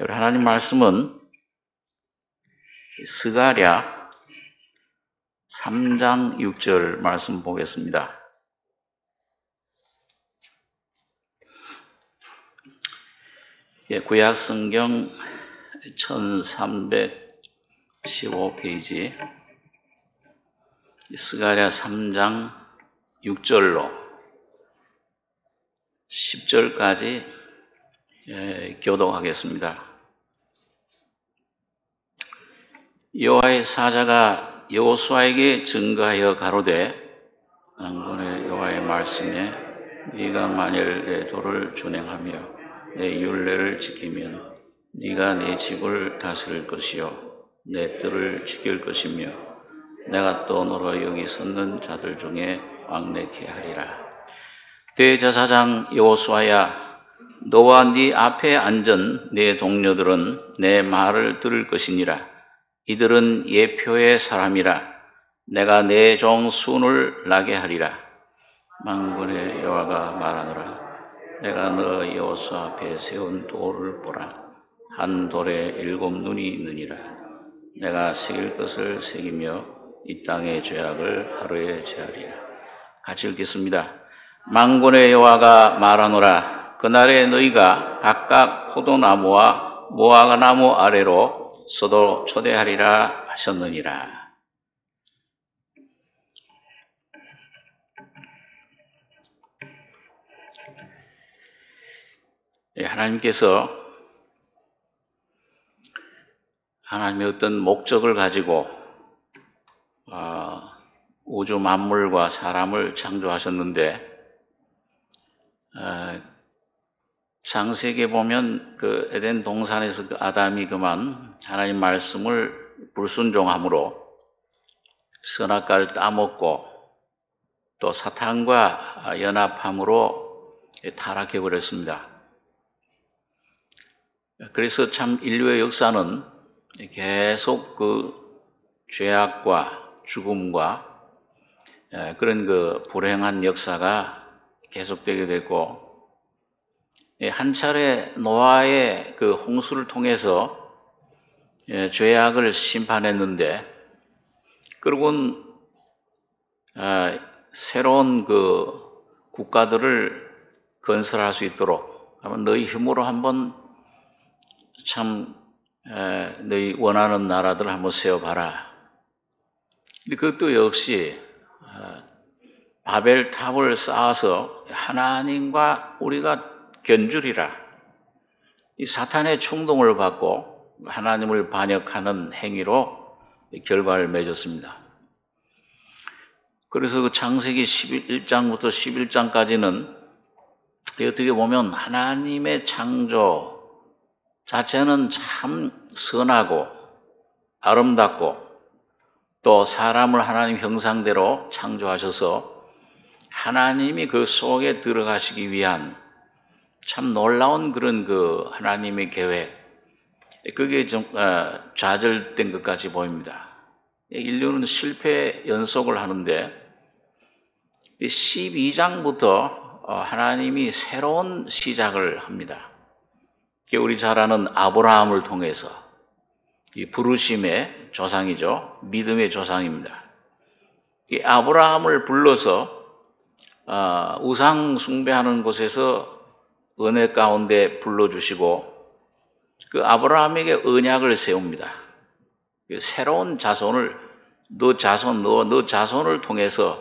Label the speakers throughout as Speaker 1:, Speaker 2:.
Speaker 1: 하나님 말씀은 스가랴 3장 6절 말씀 보겠습니다. 구약 성경 1315페이지 스가랴 3장 6절로 10절까지 교독하겠습니다. 여호와의 사자가 여호수아에게 증거하여 가로되 만군의 여호와의 말씀에 네가 만일 내 도를 준행하며 내 율례를 지키면 네가 내 집을 다스릴 것이요 내 뜰을 지킬 것이며 내가 또 너로 여기 섰는 자들 중에 왕래케 하리라. 대제사장 여호수아야, 너와 네 앞에 앉은 네 동료들은 내 말을 들을 것이니라. 이들은 예표의 사람이라. 내가 내 종 순을 나게 하리라. 만군의 여호와가 말하노라. 내가 너 여호수아 앞에 세운 돌을 보라. 한 돌에 7 눈이 있느니라. 내가 새길 것을 새기며 이 땅의 죄악을 하루에 제하리라. 같이 읽겠습니다. 만군의 여호와가 말하노라. 그날에 너희가 각각 포도나무와 무화과나무 아래로 서도 초대하리라 하셨느니라. 하나님께서 하나님의 어떤 목적을 가지고 우주 만물과 사람을 창조하셨는데, 창세기에 보면 그 에덴 동산에서 그 아담이 그만 하나님 말씀을 불순종함으로 선악과를 따먹고 또 사탄과 연합함으로 타락해 버렸습니다. 그래서 참 인류의 역사는 계속 그 죄악과 죽음과 그런 그 불행한 역사가 계속되게 됐고, 한 차례 노아의 그 홍수를 통해서 죄악을 심판했는데, 그러고는 새로운 그 국가들을 건설할 수 있도록 너희 힘으로 한번 참 너희 원하는 나라들을 한번 세워봐라. 근데 그것도 역시 바벨 탑을 쌓아서 하나님과 우리가 견주리라. 이 사탄의 충동을 받고 하나님을 반역하는 행위로 결과를 맺었습니다. 그래서 그 창세기 11장부터 11장까지는 어떻게 보면 하나님의 창조 자체는 참 선하고 아름답고 또 사람을 하나님 형상대로 창조하셔서 하나님이 그 속에 들어가시기 위한 참 놀라운 그런 그 하나님의 계획, 그게 좀 좌절된 것까지 보입니다. 인류는 실패 연속을 하는데 12장부터 하나님이 새로운 시작을 합니다. 우리 잘 아는 아브라함을 통해서, 이 부르심의 조상이죠. 믿음의 조상입니다. 이 아브라함을 불러서 우상 숭배하는 곳에서 은혜 가운데 불러주시고 그 아브라함에게 언약을 세웁니다. 새로운 자손을 너 자손을 통해서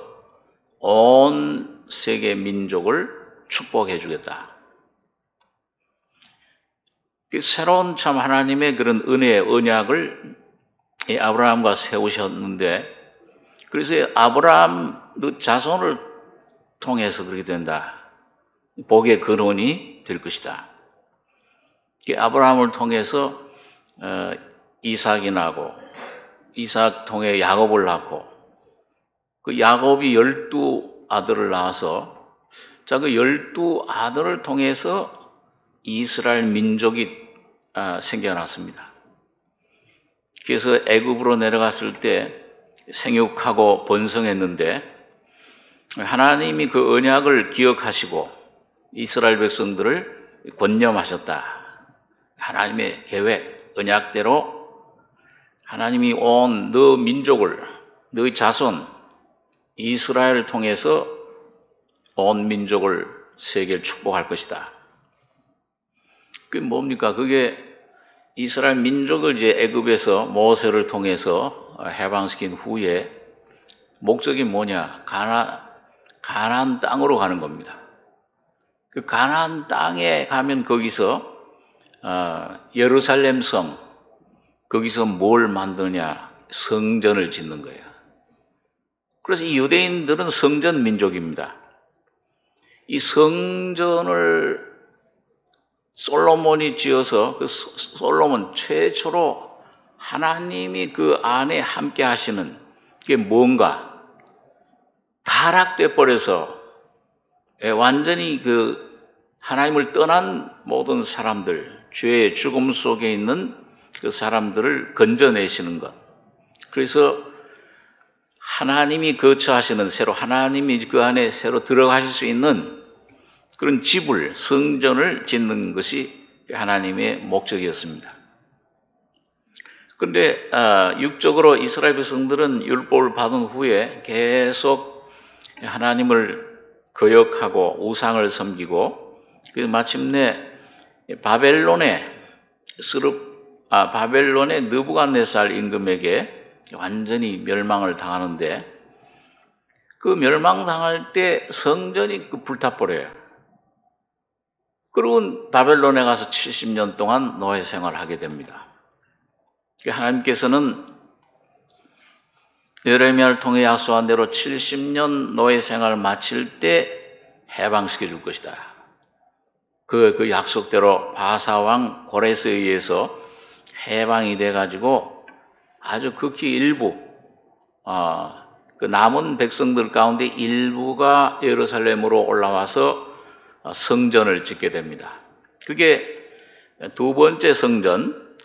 Speaker 1: 온 세계 민족을 축복해 주겠다. 새로운 참 하나님의 그런 은혜의 언약을 아브라함과 세우셨는데, 그래서 아브라함 너 자손을 통해서 그렇게 된다. 복의 근원이 될 것이다. 아브라함을 통해서 이삭이 나고, 이삭 통해 야곱을 낳고, 그 야곱이 12아들을 낳아서, 그 12아들을 통해서 이스라엘 민족이 생겨났습니다. 그래서 애굽으로 내려갔을 때 생육하고 번성했는데, 하나님이 그 언약을 기억하시고 이스라엘 백성들을 권념하셨다. 하나님의 계획, 언약대로 하나님이 온 너 민족을, 너의 자손 이스라엘을 통해서 온 민족을 세계를 축복할 것이다. 그게 뭡니까? 그게 이스라엘 민족을 이제 애굽에서 모세를 통해서 해방시킨 후에 목적이 뭐냐? 가나안 땅으로 가는 겁니다. 그 가나안 땅에 가면 거기서 예루살렘 성, 거기서 뭘 만드냐? 성전을 짓는 거예요. 그래서 이 유대인들은 성전 민족입니다. 이 성전을 솔로몬이 지어서 그 솔로몬 최초로 하나님이 그 안에 함께 하시는 게 뭔가 타락돼 버려서 완전히 그 하나님을 떠난 모든 사람들, 죄의 죽음 속에 있는 그 사람들을 건져내시는 것. 그래서 하나님이 거처하시는 새로 하나님이 그 안에 새로 들어가실 수 있는 그런 집을, 성전을 짓는 것이 하나님의 목적이었습니다. 그런데 육적으로 이스라엘 백성들은 율법을 받은 후에 계속 하나님을 거역하고 우상을 섬기고 마침내 바벨론의 느부갓네살 임금에게 완전히 멸망을 당하는데 그 멸망당할 때 성전이 불타버려요. 그리고 바벨론에 가서 70년 동안 노예 생활을 하게 됩니다. 하나님께서는 예레미야를 통해 약속한 대로 70년 노예 생활을 마칠 때 해방시켜 줄 것이다. 그 약속대로 바사왕 고레스에 의해서 해방이 돼가지고 아주 극히 일부, 그 남은 백성들 가운데 일부가 예루살렘으로 올라와서 성전을 짓게 됩니다. 그게 두 번째 성전,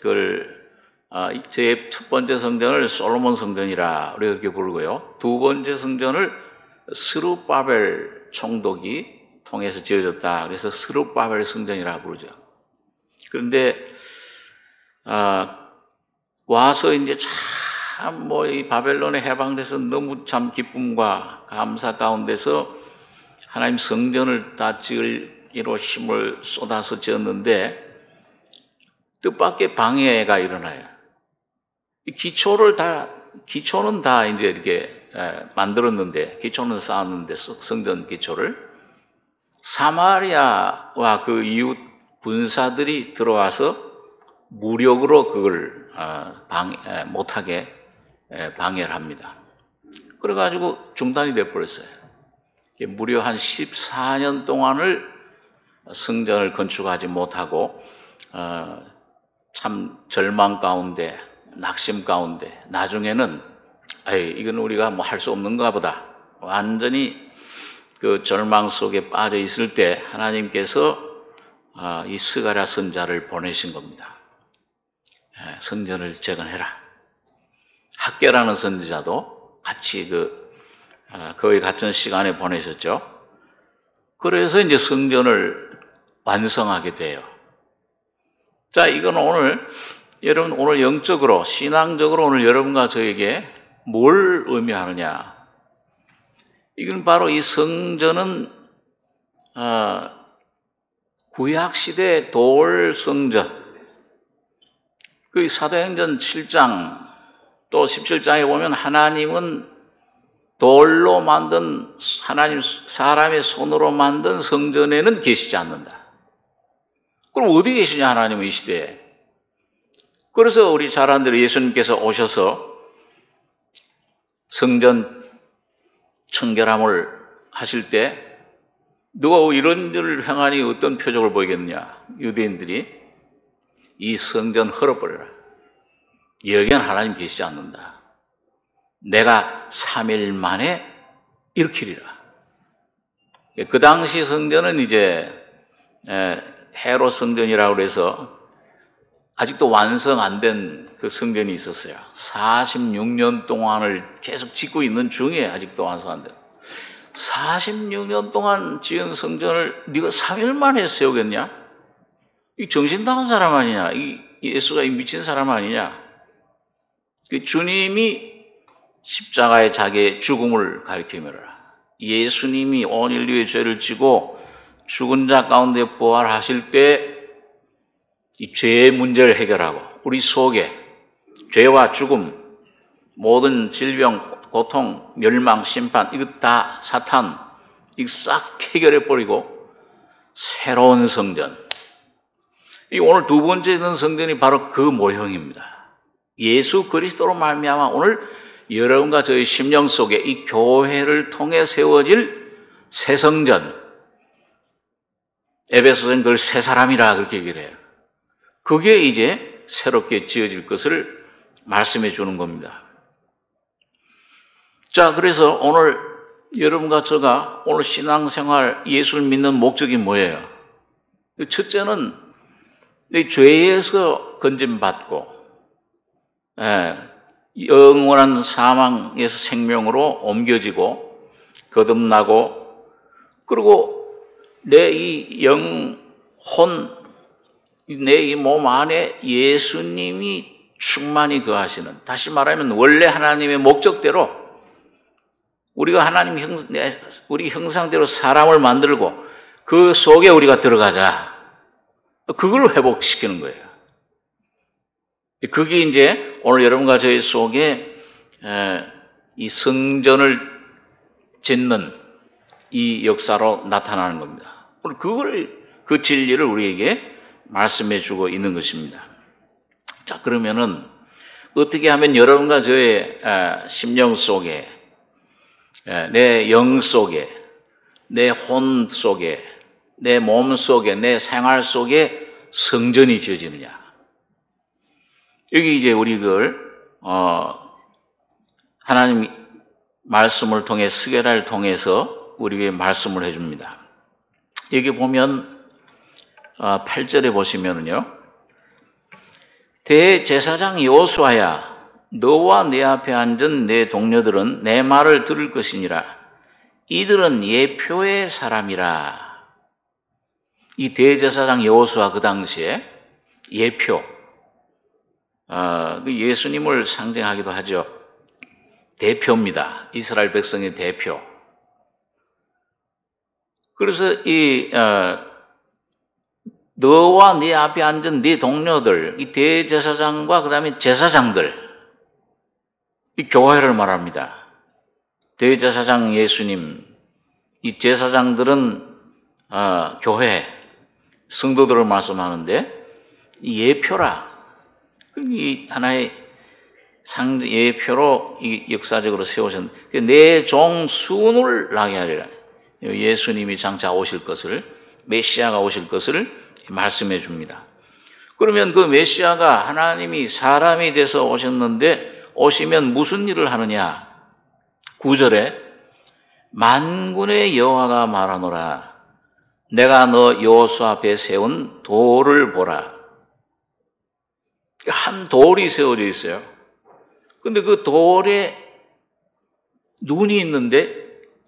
Speaker 1: 제 첫 번째 성전을 솔로몬 성전이라 우리가 그렇게 부르고요. 두 번째 성전을 스룹바벨 총독이 통해서 지어졌다. 그래서 스룹바벨 성전이라 부르죠. 그런데 와서 이제 참 이 바벨론에 해방돼서 너무 참 기쁨과 감사 가운데서 하나님 성전을 다 지으기로 힘을 쏟아서 지었는데 뜻밖의 방해가 일어나요. 기초는 다 이제 이렇게 만들었는데, 기초는 쌓았는데, 성전 기초를 사마리아와 그 이웃 군사들이 들어와서 무력으로 그걸 못하게 방해를 합니다. 그래가지고 중단이 돼버렸어요. 무려 한 14년 동안을 성전을 건축하지 못하고 참 절망 가운데, 낙심 가운데, 나중에는 이건 우리가 뭐 할 수 없는가 보다, 완전히 그 절망 속에 빠져 있을 때 하나님께서 이 스가랴 선자를 보내신 겁니다. 성전을 재건해라. 학개라는 선지자도 같이 거의 같은 시간에 보내셨죠. 그래서 이제 성전을 완성하게 돼요. 자, 이건 여러분 오늘 영적으로, 신앙적으로 오늘 여러분과 저에게 뭘 의미하느냐. 이건 바로 이 성전은 구약시대 돌 성전, 그 사도행전 7장 또 17장에 보면 하나님은 돌로 만든, 사람의 손으로 만든 성전에는 계시지 않는다. 그럼 어디 계시냐, 하나님은 이 시대에. 그래서 우리 잘 아는 대로 예수님께서 오셔서 성전 청결함을 하실 때 누가 이런 일을 행하니 어떤 표적을 보이겠느냐. 유대인들이 이 성전 헐어버려라. 여기는 하나님 계시지 않는다. 내가 3일 만에 일으키리라. 그 당시 성전은 이제 헤롯 성전이라고 그래서 아직도 완성 안 된 그 성전이 있었어요. 46년 동안을 계속 짓고 있는 중에 아직도 완성 안 돼요. 46년 동안 지은 성전을 네가 3일 만에 세우겠냐? 이 정신 나간 사람 아니냐? 이 예수가 이 미친 사람 아니냐? 그 주님이 십자가에 자기의 죽음을 가리키며라. 예수님이 온 인류의 죄를 지고 죽은 자 가운데 부활하실 때 이 죄의 문제를 해결하고 우리 속에 죄와 죽음, 모든 질병, 고통, 멸망, 심판 이거 다 사탄 이거 싹 해결해 버리고 새로운 성전. 이 오늘 두 번째 있는 성전이 바로 그 모형입니다. 예수 그리스도로 말미암아 오늘 여러분과 저희 심령 속에 이 교회를 통해 세워질 새 성전. 에베소서는 그걸 새 사람이라 그렇게 얘기를 해요. 그게 이제 새롭게 지어질 것을 말씀해 주는 겁니다. 자, 그래서 오늘 여러분과 제가 오늘 신앙생활 예수를 믿는 목적이 뭐예요? 첫째는 죄에서 건짐받고 영원한 사망에서 생명으로 옮겨지고 거듭나고 그리고 내 이 영혼 내 이 몸 안에 예수님이 충만히 거하시는, 다시 말하면 원래 하나님의 목적대로 우리가 하나님 우리 형상대로 사람을 만들고 그 속에 우리가 들어가자. 그걸 회복시키는 거예요. 그게 이제 오늘 여러분과 저희 속에 이 성전을 짓는 이 역사로 나타나는 겁니다. 오늘 그 진리를 우리에게 말씀해 주고 있는 것입니다. 자, 그러면은 어떻게 하면 여러분과 저의 심령 속에, 내 영 속에, 내 혼 속에, 내 몸 속에, 내 생활 속에 성전이 지어지느냐. 여기 이제 우리 그걸 하나님 말씀을 통해 스게라를 통해서 우리에게 말씀을 해줍니다. 여기 보면 8절에 보시면은요, 대제사장 여호수아야, 너와 내 앞에 앉은 내 동료들은 내 말을 들을 것이니라. 이들은 예표의 사람이라. 이 대제사장 여호수아 그 당시에 예표, 예수님을 상징하기도 하죠. 대표입니다. 이스라엘 백성의 대표. 그래서 너와 네 앞에 앉은 네 동료들, 이 대제사장과 그 다음에 제사장들, 이 교회를 말합니다. 대제사장 예수님, 이 제사장들은 교회, 성도들을 말씀하는데 이 예표라. 이 하나의 예표로 이 역사적으로 세우셨는데 내 종 순을 나게 하리라. 예수님이 장차 오실 것을, 메시아가 오실 것을 말씀해 줍니다. 그러면 그 메시아가 하나님이 사람이 돼서 오셨는데 오시면 무슨 일을 하느냐? 9절에 만군의 여호와가 말하노라. 내가 너 여호수아 앞에 세운 돌을 보라. 한 돌이 세워져 있어요. 근데 그 돌에 눈이 있는데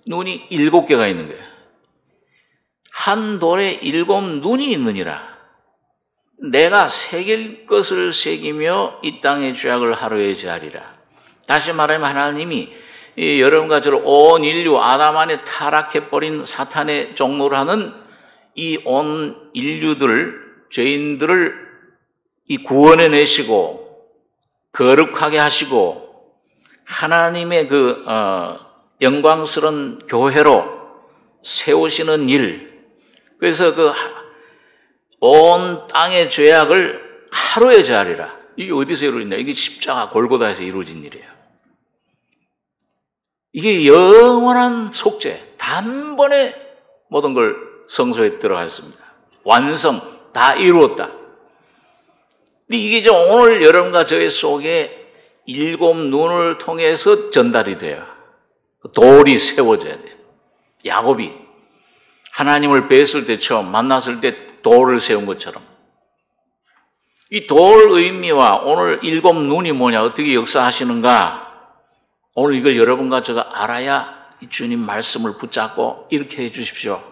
Speaker 1: 눈이 7개가 있는 거예요. 한 돌에 7 눈이 있느니라. 내가 새길 것을 새기며 이 땅의 죄악을 하루에 제하리라. 다시 말하면 하나님이 여러분과 저를 온 인류 아담 안에 타락해버린 사탄의 종로를 하는 이 온 인류들, 죄인들을 이 구원해 내시고 거룩하게 하시고 하나님의 그 영광스러운 교회로 세우시는 일. 그래서 그 온 땅의 죄악을 하루에 제하리라. 이게 어디서 이루어지냐? 이게 십자가 골고다에서 이루어진 일이에요. 이게 영원한 속죄, 단번에 모든 걸 성소에 들어갔습니다. 완성, 다 이루었다. 근데 이게 이제 오늘 여러분과 저의 속에 7 눈을 통해서 전달이 돼요. 돌이 세워져야 돼요. 야곱이 하나님을 뵀을 때 처음 만났을 때 돌을 세운 것처럼 이 돌 의미와 오늘 7 눈이 뭐냐, 어떻게 역사하시는가, 오늘 이걸 여러분과 제가 알아야 이 주님 말씀을 붙잡고 이렇게 해 주십시오.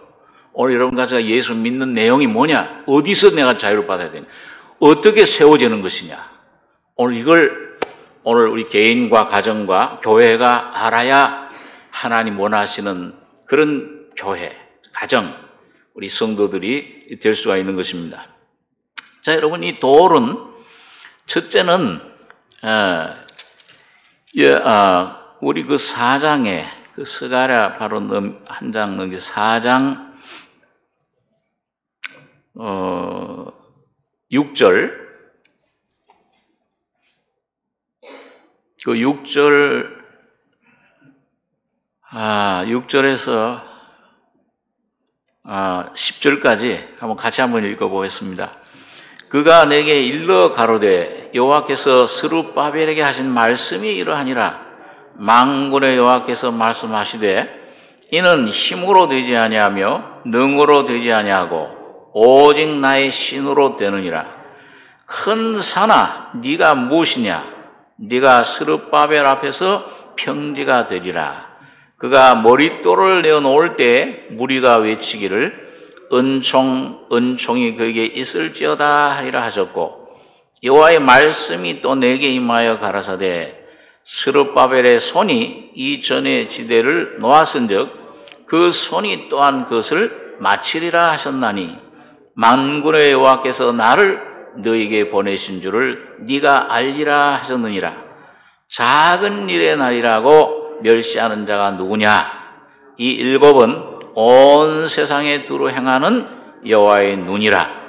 Speaker 1: 오늘 여러분과 제가 예수 믿는 내용이 뭐냐? 어디서 내가 자유를 받아야 되냐? 어떻게 세워지는 것이냐? 오늘 우리 개인과 가정과 교회가 알아야 하나님 원하시는 그런 교회, 가정, 우리 성도들이 될 수가 있는 것입니다. 자, 여러분, 이 도울은 첫째는 우리 그 4장에 그 스가랴 바로 한 장 넘기 4장 6절 그 6절에서 10절까지 같이 한번 읽어보겠습니다. 그가 내게 일러 가로되 여호와께서 스룹바벨에게 하신 말씀이 이러하니라. 만군의 여호와께서 말씀하시되 이는 힘으로 되지 아니하며 능으로 되지 아니하고 오직 나의 신으로 되느니라. 큰 산아 네가 무엇이냐? 네가 스룹바벨 앞에서 평지가 되리라. 그가 머릿돌을 내어놓을 때 무리가 외치기를 은총이 그에게 있을지어다 하리라 하셨고 여호와의 말씀이 또 내게 임하여 가라사대 스룹바벨의 손이 이전의 지대를 놓았은즉 그 손이 또한 그것을 마치리라 하셨나니 만군의 여호와께서 나를 너에게 보내신 줄을 네가 알리라 하셨느니라. 작은 일의 날이라고 멸시하는 자가 누구냐? 이 일곱은 온 세상에 두루 행하는 여호와의 눈이라.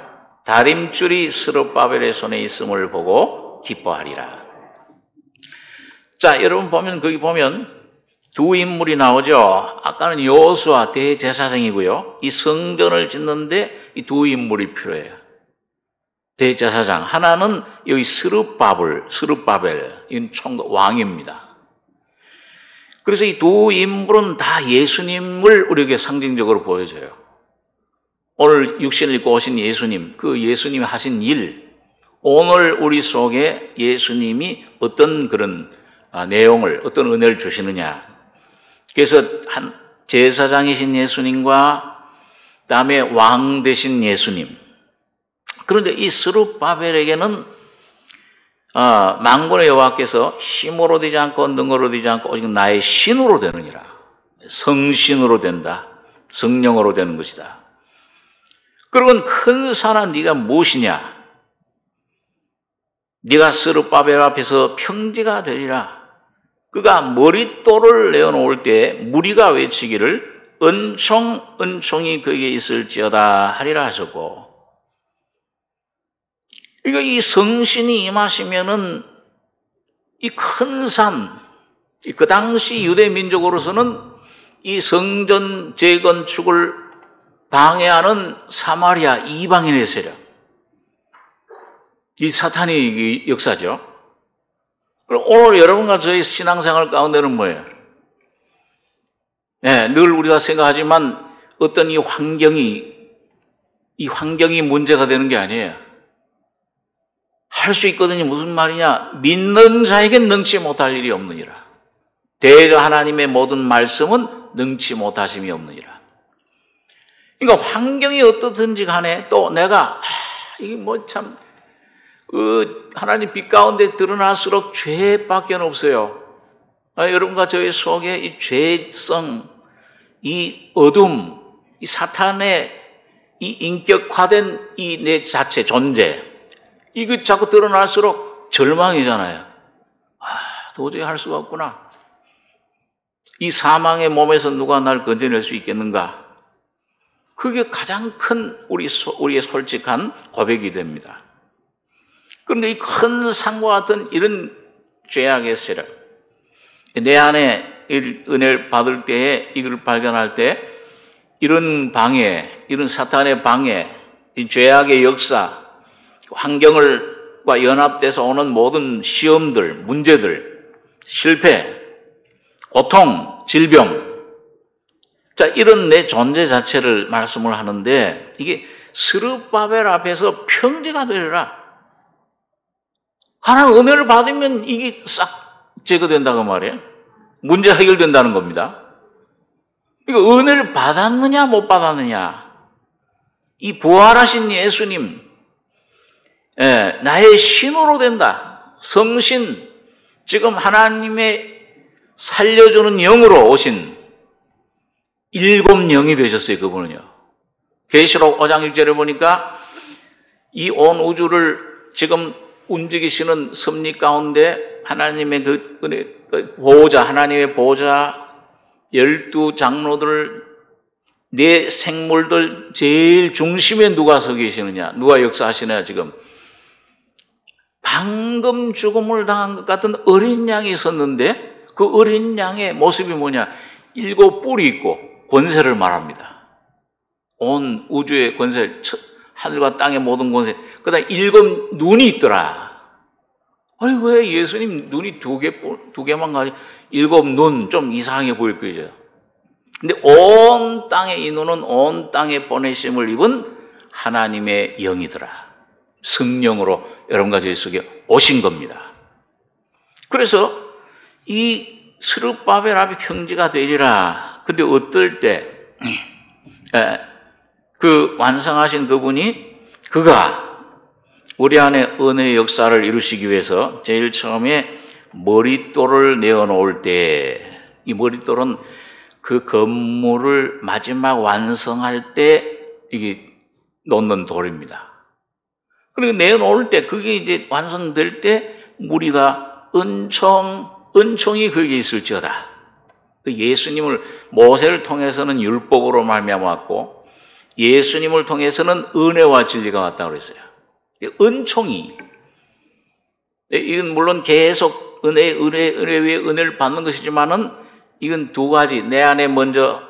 Speaker 1: 다림줄이 스룹바벨의 손에 있음을 보고 기뻐하리라. 자, 여러분 거기 보면 두 인물이 나오죠. 아까는 여호수아 대제사장이고요. 이 성전을 짓는데 이 두 인물이 필요해요. 대제사장. 하나는 여기 스룹바벨, 이건 총독 왕입니다. 그래서 이 두 인물은 다 예수님을 우리에게 상징적으로 보여줘요. 오늘 육신을 입고 오신 예수님, 그 예수님이 하신 일, 오늘 우리 속에 예수님이 어떤 그런 내용을, 어떤 은혜를 주시느냐. 그래서 한 제사장이신 예수님과 그다음에 왕 되신 예수님. 그런데 이 스룹바벨에게는 만군의 여호와께서 힘으로 되지 않고 능으로 되지 않고 오직 나의 신으로 되느니라. 성신으로 된다. 성령으로 되는 것이다. 그러면 큰 산아 네가 무엇이냐? 네가 스룹바벨 앞에서 평지가 되리라. 그가 머릿돌을 내어놓을 때 무리가 외치기를 은총이 그에게 있을지어다 하리라 하셨고, 그러니까 이 성신이 임하시면은 이 큰 산, 그 당시 유대 민족으로서는 이 성전 재건축을 방해하는 사마리아 이방인의 세력, 이 사탄의 역사죠. 그럼 오늘 여러분과 저희 신앙생활 가운데는 뭐예요? 네, 늘 우리가 생각하지만 어떤 이 환경이 문제가 되는 게 아니에요. 할 수 있거든요. 무슨 말이냐? 믿는 자에겐 능치 못할 일이 없느니라. 대저 하나님의 모든 말씀은 능치 못하심이 없느니라. 그러니까 환경이 어떻든지 간에 또 내가 이게 뭐 참 하나님 빛 가운데 드러날수록 죄밖에 없어요. 여러분과 저희 속에 이 죄성, 이 어둠, 이 사탄의 이 인격화된 이 내 자체 존재, 이거 자꾸 드러날수록 절망이잖아요. 도저히 할 수가 없구나. 이 사망의 몸에서 누가 날 건져낼 수 있겠는가? 그게 가장 큰 우리의 솔직한 고백이 됩니다. 그런데 이 큰 산과 같은 이런 죄악의 세력, 내 안에 은혜를 받을 때에 이걸 발견할 때 이런 방해, 이런 사탄의 방해, 이 죄악의 역사, 환경과 연합돼서 오는 모든 시험들, 문제들, 실패, 고통, 질병, 자, 이런 내 존재 자체를 말씀을 하는데 이게 스룹바벨 앞에서 평지가 되리라. 하나님 은혜를 받으면 이게 싹 제거된다고 말이에요. 문제 해결된다는 겁니다. 이거 은혜를 받았느냐 못 받았느냐, 이 부활하신 예수님, 나의 신으로 된다. 성신, 지금 하나님의 살려주는 영으로 오신 일곱 영이 되셨어요, 그분은요. 계시록 5장 6절에 보니까 이 온 우주를 지금 움직이시는 섭리 가운데 하나님의 그 보호자, 하나님의 보호자 12장로들, 네 생물들 제일 중심에 누가 서 계시느냐, 누가 역사하시느냐. 지금 방금 죽음을 당한 것 같은 어린 양이 있었는데 그 어린 양의 모습이 뭐냐, 7 뿔이 있고 권세를 말합니다. 온 우주의 권세, 하늘과 땅의 모든 권세. 그 다음에 7 눈이 있더라. 아니, 왜 예수님 눈이 2개만 가지고 7 눈, 좀 이상하게 보일 거죠. 근데 온 땅의 이 눈은 온 땅에 보내심을 입은 하나님의 영이더라. 성령으로 여러분과 저희 속에 오신 겁니다. 그래서 이 스룹바벨 형제가 되리라. 근데 어떨 때 그 완성하신 그분이, 그가 우리 안에 은혜의 역사를 이루시기 위해서 제일 처음에 머릿돌을 내어놓을 때, 이 머릿돌은 그 건물을 마지막 완성할 때 이게 놓는 돌입니다. 그리고 내어놓을 때, 그게 이제 완성될 때 무리가 은총이 거기에 있을지어다. 예수님을, 모세를 통해서는 율법으로 말미암았고 예수님을 통해서는 은혜와 진리가 왔다고 그랬어요. 은총이, 이건 물론 계속 은혜 위에 은혜를 받는 것이지만은 이건 두 가지, 내 안에 먼저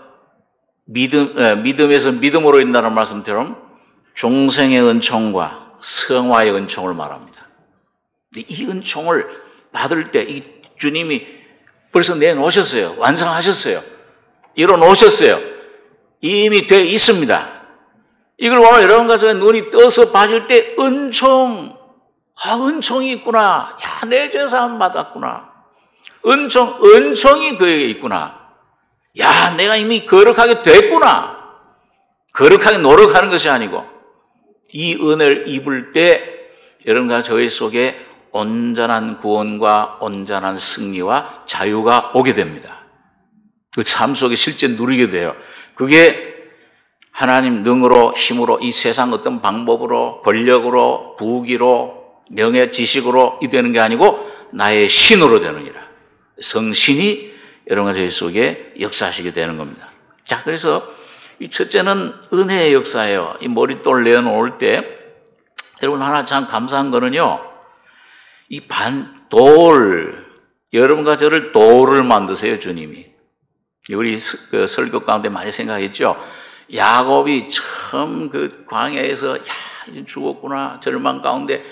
Speaker 1: 믿음에서 믿음으로 인다는 말씀처럼 중생의 은총과 성화의 은총을 말합니다. 이 은총을 받을 때 이 주님이 벌써 내놓으셨어요. 완성하셨어요. 이뤄놓으셨어요. 이미 돼 있습니다. 이걸 오늘 여러분과 저의 눈이 떠서 봐줄 때 은총이 있구나. 야, 내 죄사함 받았구나. 은총이 그에게 있구나. 야, 내가 이미 거룩하게 됐구나. 거룩하게 노력하는 것이 아니고 이 은혜를 입을 때 여러분과 저희 속에 온전한 구원과 온전한 승리와 자유가 오게 됩니다. 그 삶 속에 실제 누리게 돼요. 그게 하나님 능으로, 힘으로, 이 세상 어떤 방법으로, 권력으로, 부귀로, 명예, 지식으로 이 되는 게 아니고 나의 신으로 되느니라. 성신이 여러분과 저희 속에 역사하시게 되는 겁니다. 자, 그래서 이 첫째는 은혜의 역사예요. 이 머릿돌 내어놓을 때 여러분 하나 참 감사한 거는요, 이 여러분과 저를 돌을 만드세요, 주님이. 우리 그 설교 가운데 많이 생각했죠. 야곱이 처음 그 광야에서, 야, 이제 죽었구나, 절망 가운데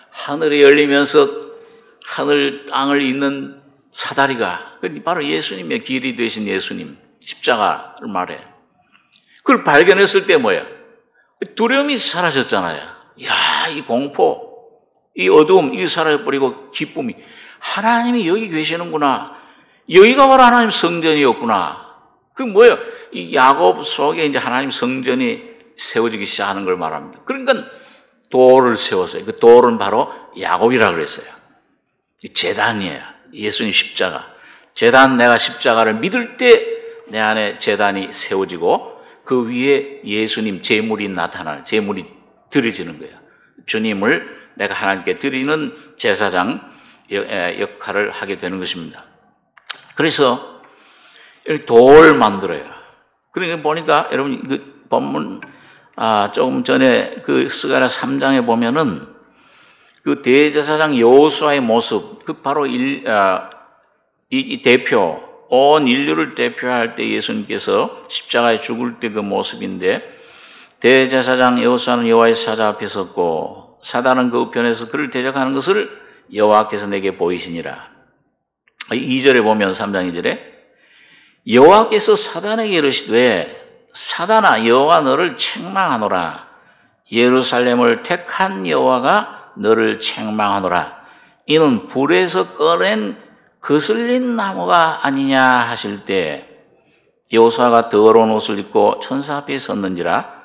Speaker 1: 하늘이 열리면서 하늘 땅을 잇는 사다리가 바로 예수님의 길이 되신 예수님, 십자가를 말해. 그걸 발견했을 때 뭐야? 두려움이 사라졌잖아요. 야, 이 공포, 이 어두움, 이게 사라져버리고 기쁨이, 하나님이 여기 계시는구나. 여기가 바로 하나님 성전이었구나. 그 뭐예요? 이 야곱 속에 이제 하나님 성전이 세워지기 시작하는 걸 말합니다. 그러니까 돌을 세웠어요. 그 돌은 바로 야곱이라고 그랬어요. 제단이에요. 예수님 십자가. 제단, 내가 십자가를 믿을 때 내 안에 제단이 세워지고 그 위에 예수님 제물이 나타나는, 제물이 드려지는 거예요. 주님을 내가 하나님께 드리는 제사장 역할을 하게 되는 것입니다. 그래서 돌 만들어요. 그러니까 보니까 여러분 그 본문 조금 전에 그 스가랴 3장에 보면은 그 대제사장 여호수아의 모습, 그 바로 이 대표, 온 인류를 대표할 때 예수님께서 십자가에 죽을 때 그 모습인데, 대제사장 여호수아는 여호와의 사자 앞에 섰고 사단은 그 우편에서 그를 대적하는 것을 여호와께서 내게 보이시니라. 2절에 보면 3장 2절에 여호와께서 사단에게 이르시되 사단아, 여호와 너를 책망하노라. 예루살렘을 택한 여호와가 너를 책망하노라. 이는 불에서 꺼낸 거슬린 나무가 아니냐 하실 때 여호수아가 더러운 옷을 입고 천사 앞에 섰는지라.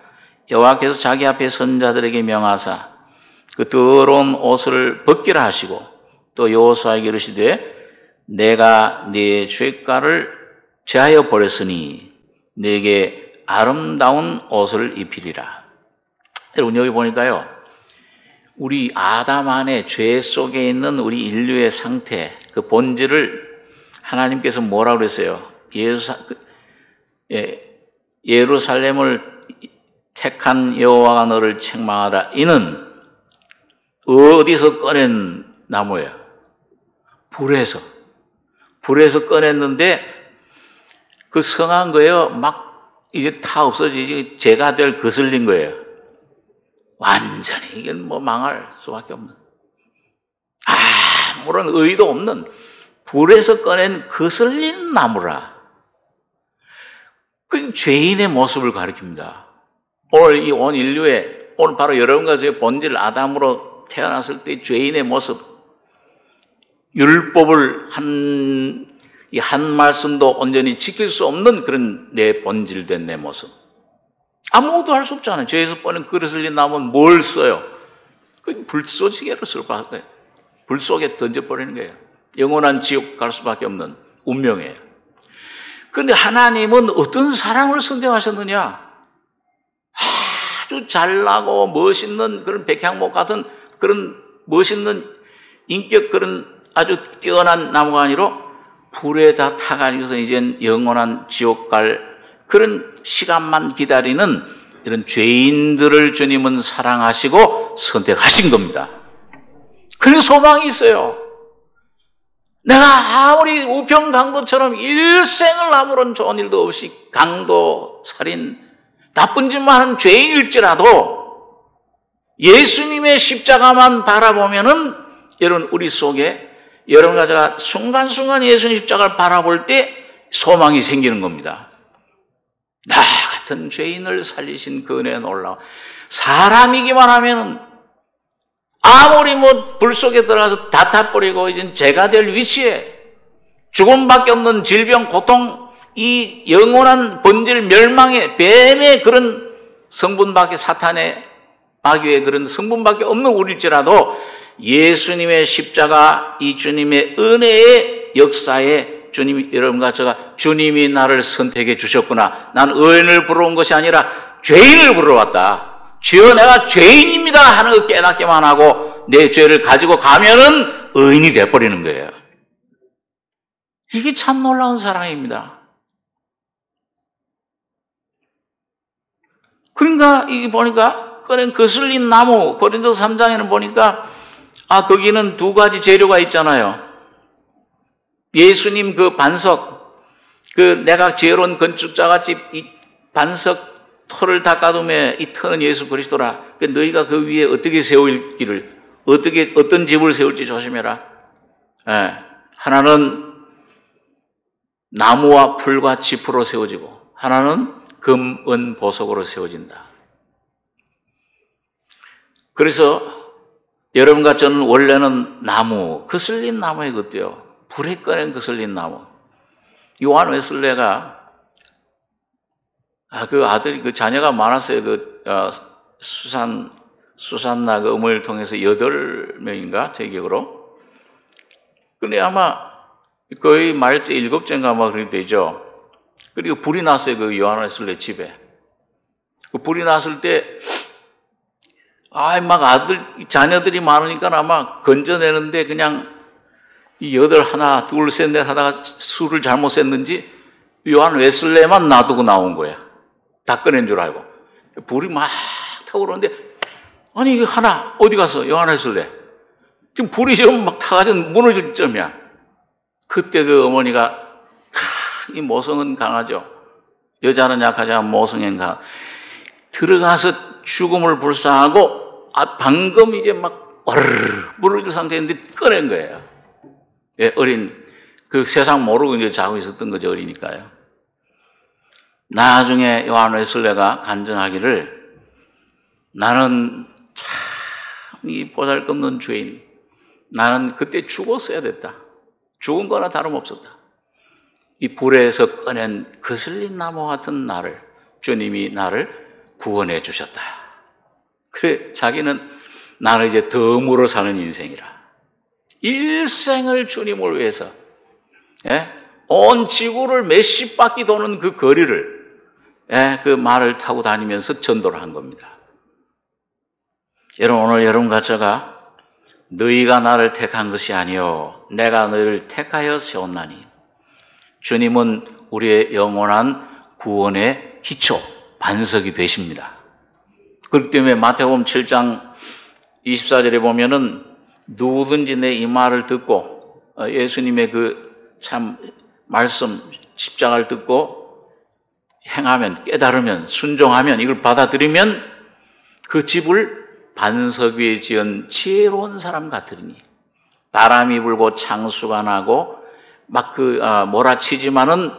Speaker 1: 여호와께서 자기 앞에 선자들에게 명하사 그 더러운 옷을 벗기라 하시고 또 여호수아에게 이르시되 내가 네 죄가를 제하여 버렸으니 네게 아름다운 옷을 입히리라. 여러분 여기 보니까요, 우리 아담 안에 죄 속에 있는 우리 인류의 상태, 그 본질을 하나님께서 뭐라고 그랬어요? 예루살렘을 택한 여호와가 너를 책망하라. 이는 어디서 꺼낸 나무예요? 불에서 꺼냈는데 그 성한 거예요. 막 이제 다 없어지지, 죄가 될 거슬린 거예요. 완전히 이게 뭐 망할 수밖에 없는, 아무런 의의도 없는 불에서 꺼낸 거슬린 나무라. 그 죄인의 모습을 가리킵니다. 오늘 이 온 인류의, 오늘 바로 여러분과 저의 본질 아담으로 태어났을 때 죄인의 모습, 율법을 한 말씀도 온전히 지킬 수 없는 그런 내 본질된 내 모습. 아무것도 할 수 없잖아요. 죄에서 꺼낸 그릇을 나무는 뭘 써요? 그 불쏘시개로 쓸 거예요. 불 속에 던져버리는 거예요. 영원한 지옥 갈 수밖에 없는 운명이에요. 그런데 하나님은 어떤 사람을 선택하셨느냐? 아주 잘나고 멋있는 그런 백향목 같은 그런 멋있는 인격, 그런 아주 뛰어난 나무가 아니라 불에 다 타가지고서 이젠 영원한 지옥 갈 그런 시간만 기다리는 이런 죄인들을 주님은 사랑하시고 선택하신 겁니다. 그런 소망이 있어요. 내가 아무리 우평 강도처럼 일생을 아무런 좋은 일도 없이 강도, 살인, 나쁜 짓만 하는 죄인일지라도 예수님의 십자가만 바라보면은 여러분 우리 속에, 여러분과 제가 순간순간 예수님 십자가를 바라볼 때 소망이 생기는 겁니다. 나 같은 죄인을 살리신 그 은혜에 놀라워. 사람이기만 하면은 아무리 뭐 불 속에 들어가서 다 타버리고 이젠 죄가 될 위치에 죽음밖에 없는 질병, 고통, 이 영원한 본질 멸망의 뱀의 그런 성분밖에, 사탄의 마귀의 그런 성분밖에 없는 우리일지라도 예수님의 십자가, 이 주님의 은혜의 역사에 주님이, 여러분과 제가, 주님이 나를 선택해 주셨구나. 난 의인을 부르러 온 것이 아니라 죄인을 부르러 왔다. 주여 내가 죄인입니다 하는 거 깨닫기만 하고 내 죄를 가지고 가면은 의인이 돼버리는 거예요. 이게 참 놀라운 사랑입니다. 그러니까 이게 보니까 꺼낸 거슬린 나무, 고린도서 3장에는 보니까 거기는 두 가지 재료가 있잖아요. 예수님 그 반석, 그 내가 지혜로운 건축자같이 이 반석 터를 닦아둠에 이 터는 예수 그리스도라. 너희가 그 위에 어떻게 세울기를, 어떤 집을 세울지 조심해라. 하나는 나무와 풀과 짚으로 세워지고 하나는 금, 은, 보석으로 세워진다. 그래서 여러분과 저는 원래는 나무, 거슬린 나무에 걷대요. 불에 꺼낸 거슬린 나무. 요한 웨슬레가 그 아들이, 그 자녀가 많았어요. 수산나 그 어머니를 통해서 8명인가 제 기억으로. 근데 아마 거의 말째 7째인가 아마 그렇게 되죠. 그리고 불이 났어요. 그 요한 웨슬레 집에. 그 불이 났을 때 막 자녀들이 많으니까 아마 건져내는데 그냥 이 8, 하나, 둘, 셋, 넷 하다가 수를 잘못 셌는지 요한 웨슬레만 놔두고 나온 거야. 다 꺼낸 줄 알고. 불이 막 타고 그러는데, 아니, 이거 하나, 어디 갔어? 요한 웨슬레. 지금 불이 지금 막 타가지고 무너질 점이야. 그때 그 어머니가, 이 모성은 강하죠. 여자는 약하지만 모성은 강하. 들어가서 죽음을 불사하고, 방금 이제 막, 와르르 무너질 상태인데 꺼낸 거예요. 어린, 그 세상 모르고 이제 자고 있었던 거죠, 어리니까요. 나중에 요한 웨슬레가 간증하기를, 나는 참 이 보잘것없는 죄인, 나는 그때 죽었어야 됐다. 죽은 거나 다름없었다. 이 불에서 꺼낸 거슬린 나무 같은 나를, 주님이 나를 구원해 주셨다. 그래, 자기는 나는 이제 덤으로 사는 인생이라. 일생을 주님을 위해서, 온 지구를 몇십 바퀴 도는 그 거리를, 그 말을 타고 다니면서 전도를 한 겁니다. 여러분, 오늘 여러분과 제가 너희가 나를 택한 것이 아니요 내가 너희를 택하여 세웠나니, 주님은 우리의 영원한 구원의 기초, 반석이 되십니다. 그렇기 때문에 마태복음 7장 24절에 보면은 누구든지 내 이 말을 듣고 예수님의 그 참 말씀, 십자가를 듣고 행하면, 깨달으면, 순종하면, 이걸 받아들이면 그 집을 반석 위에 지은 지혜로운 사람 같으리니, 바람이 불고 창수가 나고 막 몰아치지만은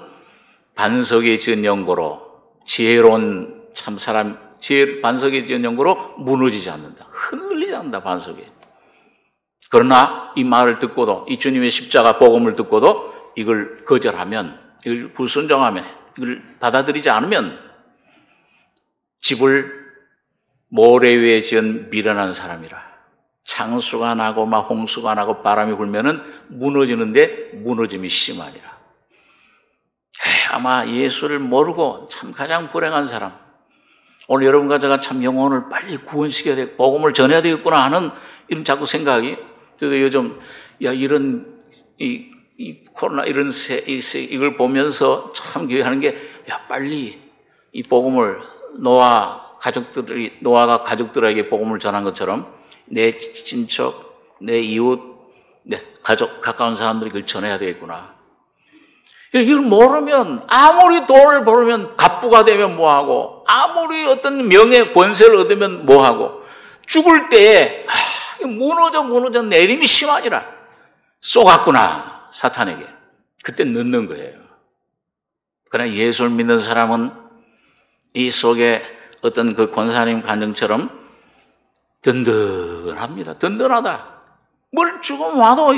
Speaker 1: 반석 위에 지은 연고로, 지혜로운 참 사람, 반석 위에 지은 연고로 무너지지 않는다. 흔들리지 않는다, 반석에. 그러나 이 말을 듣고도, 이 주님의 십자가 복음을 듣고도 이걸 거절하면, 이걸 불순종하면, 이걸 받아들이지 않으면 집을 모래 위에 지은 미련한 사람이라. 창수가 나고 막 홍수가 나고 바람이 불면은 무너지는데 무너짐이 심하니라. 아마 예수를 모르고 참 가장 불행한 사람, 오늘 여러분과 제가 참 영혼을 빨리 구원시켜야 되고 복음을 전해야 되겠구나 하는 이런 자꾸 생각이, 저도 요즘 이런 이 코로나 이런 이걸 보면서 참 기회하는 게, 빨리 이 복음을 노아가 가족들에게 복음을 전한 것처럼 내 친척, 내 이웃, 내 가족, 가까운 사람들이 그걸 전해야 되겠구나. 이걸 모르면, 아무리 돈을 벌면 갑부가 되면 뭐하고, 아무리 어떤 명예, 권세를 얻으면 뭐하고, 죽을 때에 무너져 내림이 심하니라. 쏘갔구나, 사탄에게. 그때 늦는 거예요. 그러나 예수를 믿는 사람은 이 속에 어떤 그 권사님 간증처럼 든든합니다. 든든하다. 뭘 죽음 와도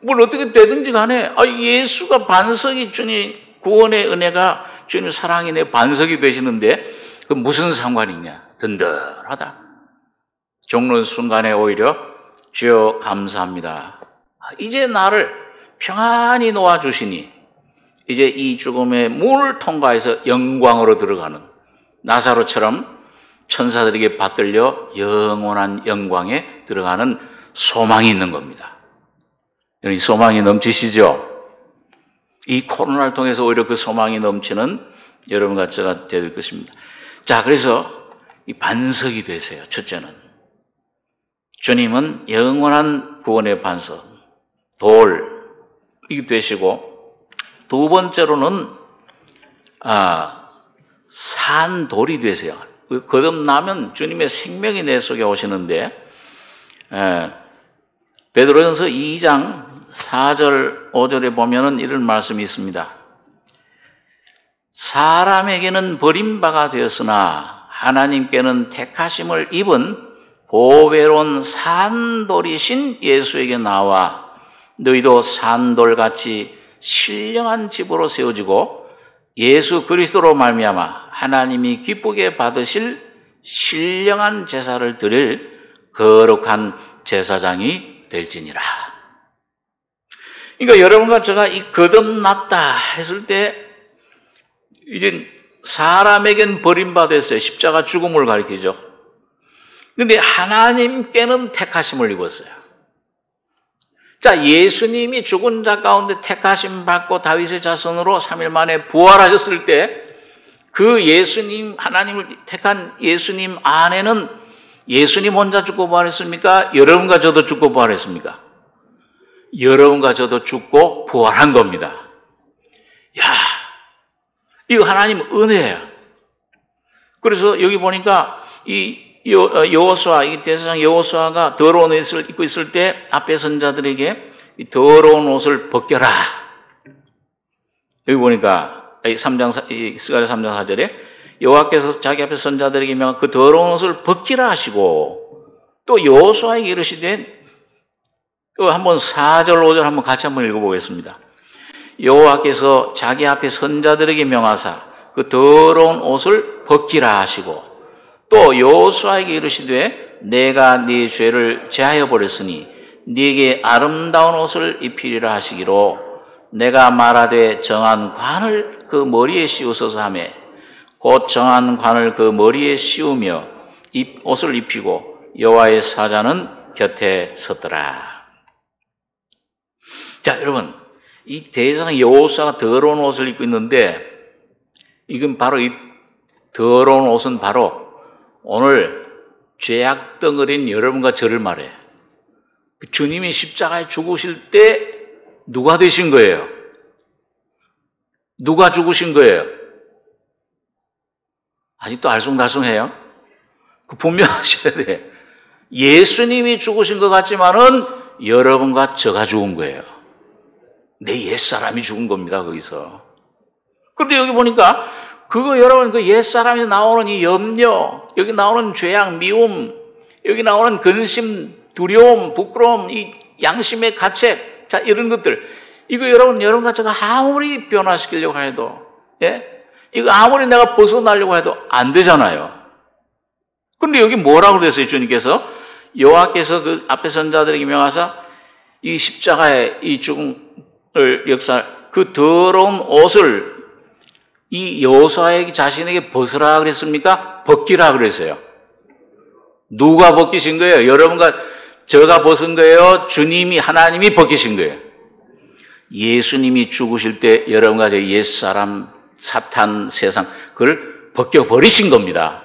Speaker 1: 뭘 어떻게 되든지 간에 예수가 반석이, 주님 구원의 은혜가, 주님 사랑이 내 반석이 되시는데 그 무슨 상관이냐. 든든하다. 죽는 순간에 오히려 주여 감사합니다. 이제 나를 평안히 놓아주시니 이제 이 죽음의 문을 통과해서 영광으로 들어가는 나사로처럼 천사들에게 받들려 영원한 영광에 들어가는 소망이 있는 겁니다. 이 소망이 넘치시죠? 이 코로나를 통해서 오히려 그 소망이 넘치는 여러분과 제가 되될 것입니다. 자, 그래서 이 반석이 되세요. 첫째는 주님은 영원한 구원의 반석, 돌이 되시고, 두 번째로는 산돌이 되세요. 거듭나면 주님의 생명이 내 속에 오시는데, 베드로전서 2장 4절 5절에 보면은 이런 말씀이 있습니다. 사람에게는 버림바가 되었으나 하나님께는 택하심을 입은 보배로운 산돌이신 예수에게 나와 너희도 산돌같이 신령한 집으로 세워지고 예수 그리스도로 말미암아 하나님이 기쁘게 받으실 신령한 제사를 드릴 거룩한 제사장이 될지니라. 그러니까 여러분과 제가 이 거듭났다 했을 때 이제 사람에겐 버림받았어요. 십자가 죽음을 가리키죠. 그런데 하나님께는 택하심을 입었어요. 자, 예수님이 죽은 자 가운데 택하심 받고 다윗의 자손으로 3일 만에 부활하셨을 때 그 예수님, 하나님을 택한 예수님 안에는 예수님 혼자 죽고 부활했습니까? 여러분과 저도 죽고 부활했습니까? 여러분과 저도 죽고 부활한 겁니다. 야, 이거 하나님 은혜예요. 그래서 여기 보니까 이 여호수아, 이 대제사장 여호수아가 더러운 옷을 입고 있을 때 앞에 선자들에게 이 더러운 옷을 벗겨라. 여기 보니까 3장, 스가랴 3장 4절에 여호와께서 자기 앞에 선자들에게 명한 그 더러운 옷을 벗기라 하시고, 또 여호수아에게 이르시되, 또 한번 4절 5절 한번 같이 한번 읽어보겠습니다. 여호와께서 자기 앞에 선자들에게 명하사 그 더러운 옷을 벗기라 하시고 또 여호수아에게 이르시되 내가 네 죄를 제하여 버렸으니 네게 아름다운 옷을 입히리라 하시기로 내가 말하되 정한 관을 그 머리에 씌우소서 하매 곧 정한 관을 그 머리에 씌우며 옷을 입히고 여호와의 사자는 곁에 섰더라. 자, 여러분, 이 대상 여호수아가 더러운 옷을 입고 있는데 이건 바로 이 더러운 옷은 바로 오늘 죄악 덩어리인 여러분과 저를 말해. 주님이 십자가에 죽으실 때 누가 되신 거예요? 누가 죽으신 거예요? 아직도 알쏭달쏭해요? 분명하셔야 돼. 예수님이 죽으신 것 같지만은 여러분과 저가 죽은 거예요. 내 옛사람이 죽은 겁니다, 거기서. 그런데 여기 보니까 그거 여러분 그 옛사람에서 나오는 이 염려, 여기 나오는 죄악, 미움, 여기 나오는 근심, 두려움, 부끄러움, 이 양심의 가책, 자, 이런 것들. 이거 여러분과 제가 아무리 변화시키려고 해도, 예? 이거 아무리 내가 벗어나려고 해도 안 되잖아요. 그런데 여기 뭐라고 그랬어요, 주님께서? 여호와께서 그 앞에 선자들에게 명하사 이 십자가의 이 죽음을 역사, 그 더러운 옷을 이 여호수아에게 자신에게 벗으라 그랬습니까? 벗기라 그랬어요. 누가 벗기신 거예요? 여러분과 저가 벗은 거예요? 주님이, 하나님이 벗기신 거예요? 예수님이 죽으실 때 여러분과 저 옛사람, 사탄, 세상, 그걸 벗겨버리신 겁니다.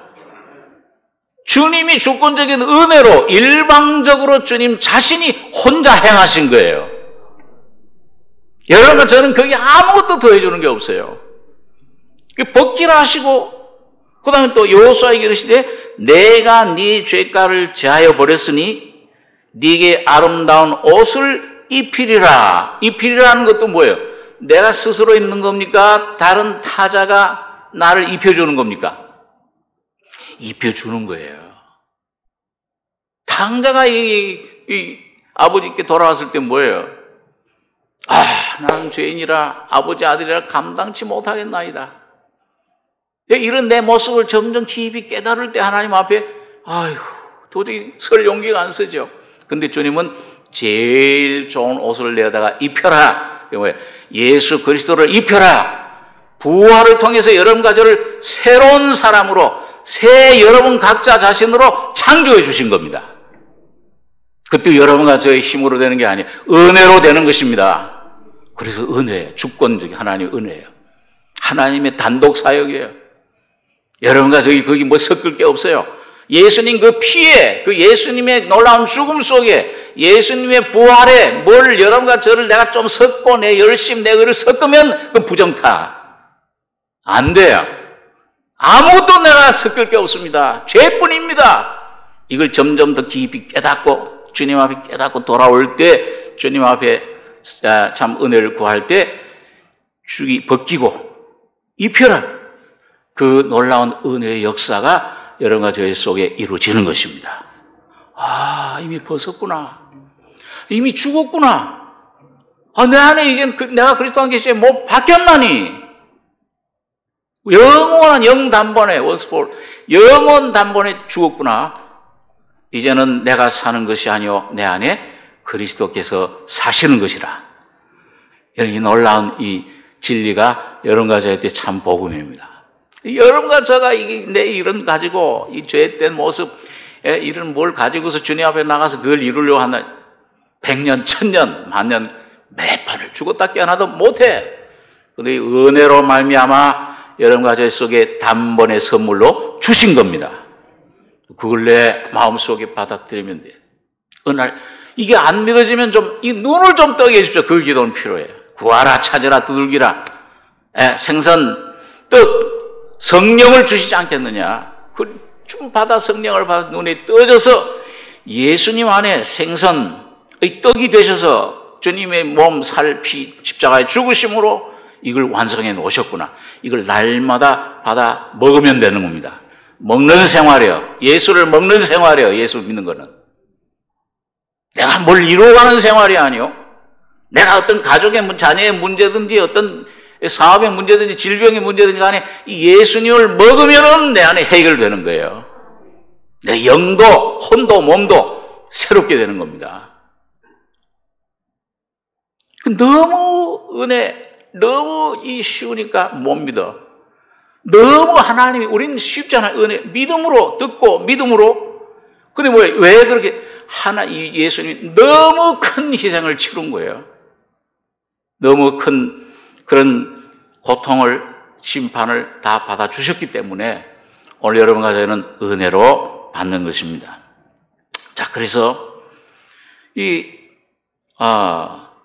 Speaker 1: 주님이 주권적인 은혜로 일방적으로 주님 자신이 혼자 행하신 거예요. 여러분과 저는 거기에 아무것도 더해주는 게 없어요. 벗기라 하시고, 그 다음에 또 여호수아에게 이르시되 내가 네 죄가를 제하여 버렸으니 네게 아름다운 옷을 입히리라. 입히리라는 것도 뭐예요? 내가 스스로 입는 겁니까? 다른 타자가 나를 입혀주는 겁니까? 입혀주는 거예요. 탕자가 이 아버지께 돌아왔을 때 뭐예요? 나는 죄인이라 아버지 아들이라 감당치 못하겠나이다. 이런 내 모습을 점점 깊이 깨달을 때 하나님 앞에 도저히 설 용기가 안 서죠. 근데 주님은 제일 좋은 옷을 내다가 입혀라. 예수 그리스도를 입혀라. 부활을 통해서 여러분과 저를 새로운 사람으로, 새 여러분 각자 자신으로 창조해 주신 겁니다. 그것도 여러분과 저의 힘으로 되는 게 아니에요. 은혜로 되는 것입니다. 그래서 은혜예요. 주권적인 하나님의 은혜예요. 하나님의 단독 사역이에요. 여러분과 저기 거기 뭐 섞을 게 없어요. 예수님 그 피에, 그 예수님의 놀라운 죽음 속에, 예수님의 부활에 뭘 여러분과 저를 내가 좀 섞고 내 열심, 내 의를 섞으면 그 부정타. 안 돼요. 아무것도 내가 섞을 게 없습니다. 죄뿐입니다. 이걸 점점 더 깊이 깨닫고 주님 앞에 깨닫고 돌아올 때, 주님 앞에 참 은혜를 구할 때 죽이 벗기고 입혀라. 그 놀라운 은혜의 역사가 여러분과 저희 속에 이루어지는 것입니다. 이미 벗었구나. 이미 죽었구나. 내 안에 이제 내가 그리스도 안에 계시에 뭐 바뀌었나니. 영원한 영단번에 원스폴 영원 단번에 죽었구나. 이제는 내가 사는 것이 아니오 내 안에 그리스도께서 사시는 것이라. 이 놀라운 이 진리가 여러분과 저한테 참 복음입니다. 여러분과 저가 내 이런 가지고 이 죄된 모습, 이런 뭘 가지고서 주님 앞에 나가서 그걸 이루려고 한다. 100년, 1000년, 만년 몇 번을 죽었다 깨어나도 못해. 그런데 은혜로 말미암아 여러분과 저 속에 단번에 선물로 주신 겁니다. 그걸 내 마음속에 받아들이면 돼요. 어느 날 이게 안 믿어지면 이 눈을 좀 뜨게 해주십시오. 그 기도는 필요해요. 구하라, 찾으라, 두들기라. 생선, 떡, 성령을 주시지 않겠느냐. 좀 받아 성령을 받아 눈에 떠져서 예수님 안에 생선의 떡이 되셔서 주님의 몸, 살, 피, 십자가에 죽으심으로 이걸 완성해 놓으셨구나. 이걸 날마다 받아 먹으면 되는 겁니다. 먹는 생활이요. 예수를 먹는 생활이요. 예수를 믿는 거는. 내가 뭘 이루어가는 생활이 아니요. 내가 어떤 가족의 자녀의 문제든지 어떤 사업의 문제든지 질병의 문제든지 간에 이 예수님을 먹으면은 내 안에 해결되는 거예요. 내 영도, 혼도, 몸도 새롭게 되는 겁니다. 너무 너무 쉬우니까 못 믿어. 너무 하나님이, 우리는 쉽잖아요. 믿음으로 듣고, 믿음으로. 근데 왜 그렇게, 예수님이 너무 큰 희생을 치른 거예요. 너무 큰 그런 고통을, 심판을 다 받아주셨기 때문에 오늘 여러분과 저희는 은혜로 받는 것입니다. 자, 그래서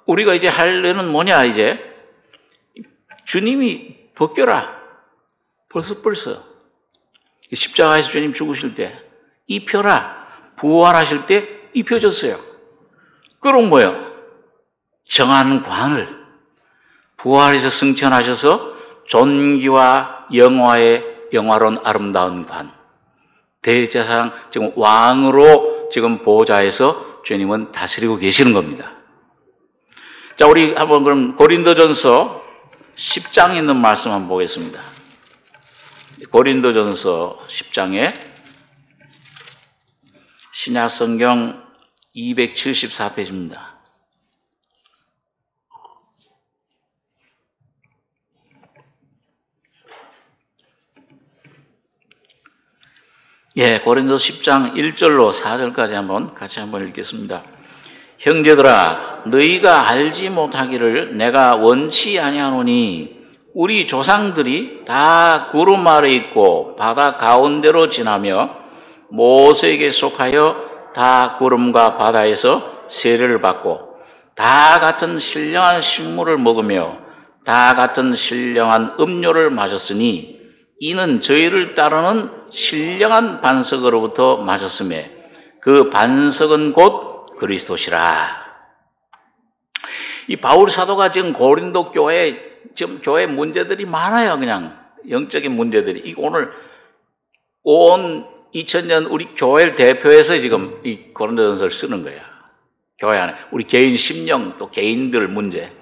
Speaker 1: 우리가 이제 할 일은 뭐냐, 이제 주님이 벗겨라. 벌써 십자가에서 주님 죽으실 때 입혀라. 부활하실 때 입혀졌어요. 그럼 뭐예요? 정한 관을 부활해서 승천하셔서 존귀와 영화로운 아름다운 관, 대제사장, 지금 왕으로 지금 보좌에서 주님은 다스리고 계시는 겁니다. 자, 우리 한번 그럼 고린도전서 10장에 있는 말씀 한번 보겠습니다. 고린도전서 10장에 신약성경 274페이지입니다. 고린도서 10장 1절로 4절까지 같이 한번 읽겠습니다. 형제들아, 너희가 알지 못하기를 내가 원치 아니하노니 우리 조상들이 다 구름 아래 있고 바다 가운데로 지나며 모세에게 속하여 다 구름과 바다에서 세례를 받고 다 같은 신령한 식물을 먹으며 다 같은 신령한 음료를 마셨으니 이는 저희를 따르는 신령한 반석으로부터 마셨음에 그 반석은 곧 그리스도시라. 이 바울 사도가 지금 고린도 교회 문제들이 많아요. 그냥 영적인 문제들이. 이 오늘 온 2000년 우리 교회를 대표해서 지금 이 고린도전서를 쓰는 거야. 교회 안에 우리 개인 심령 또 개인들 문제.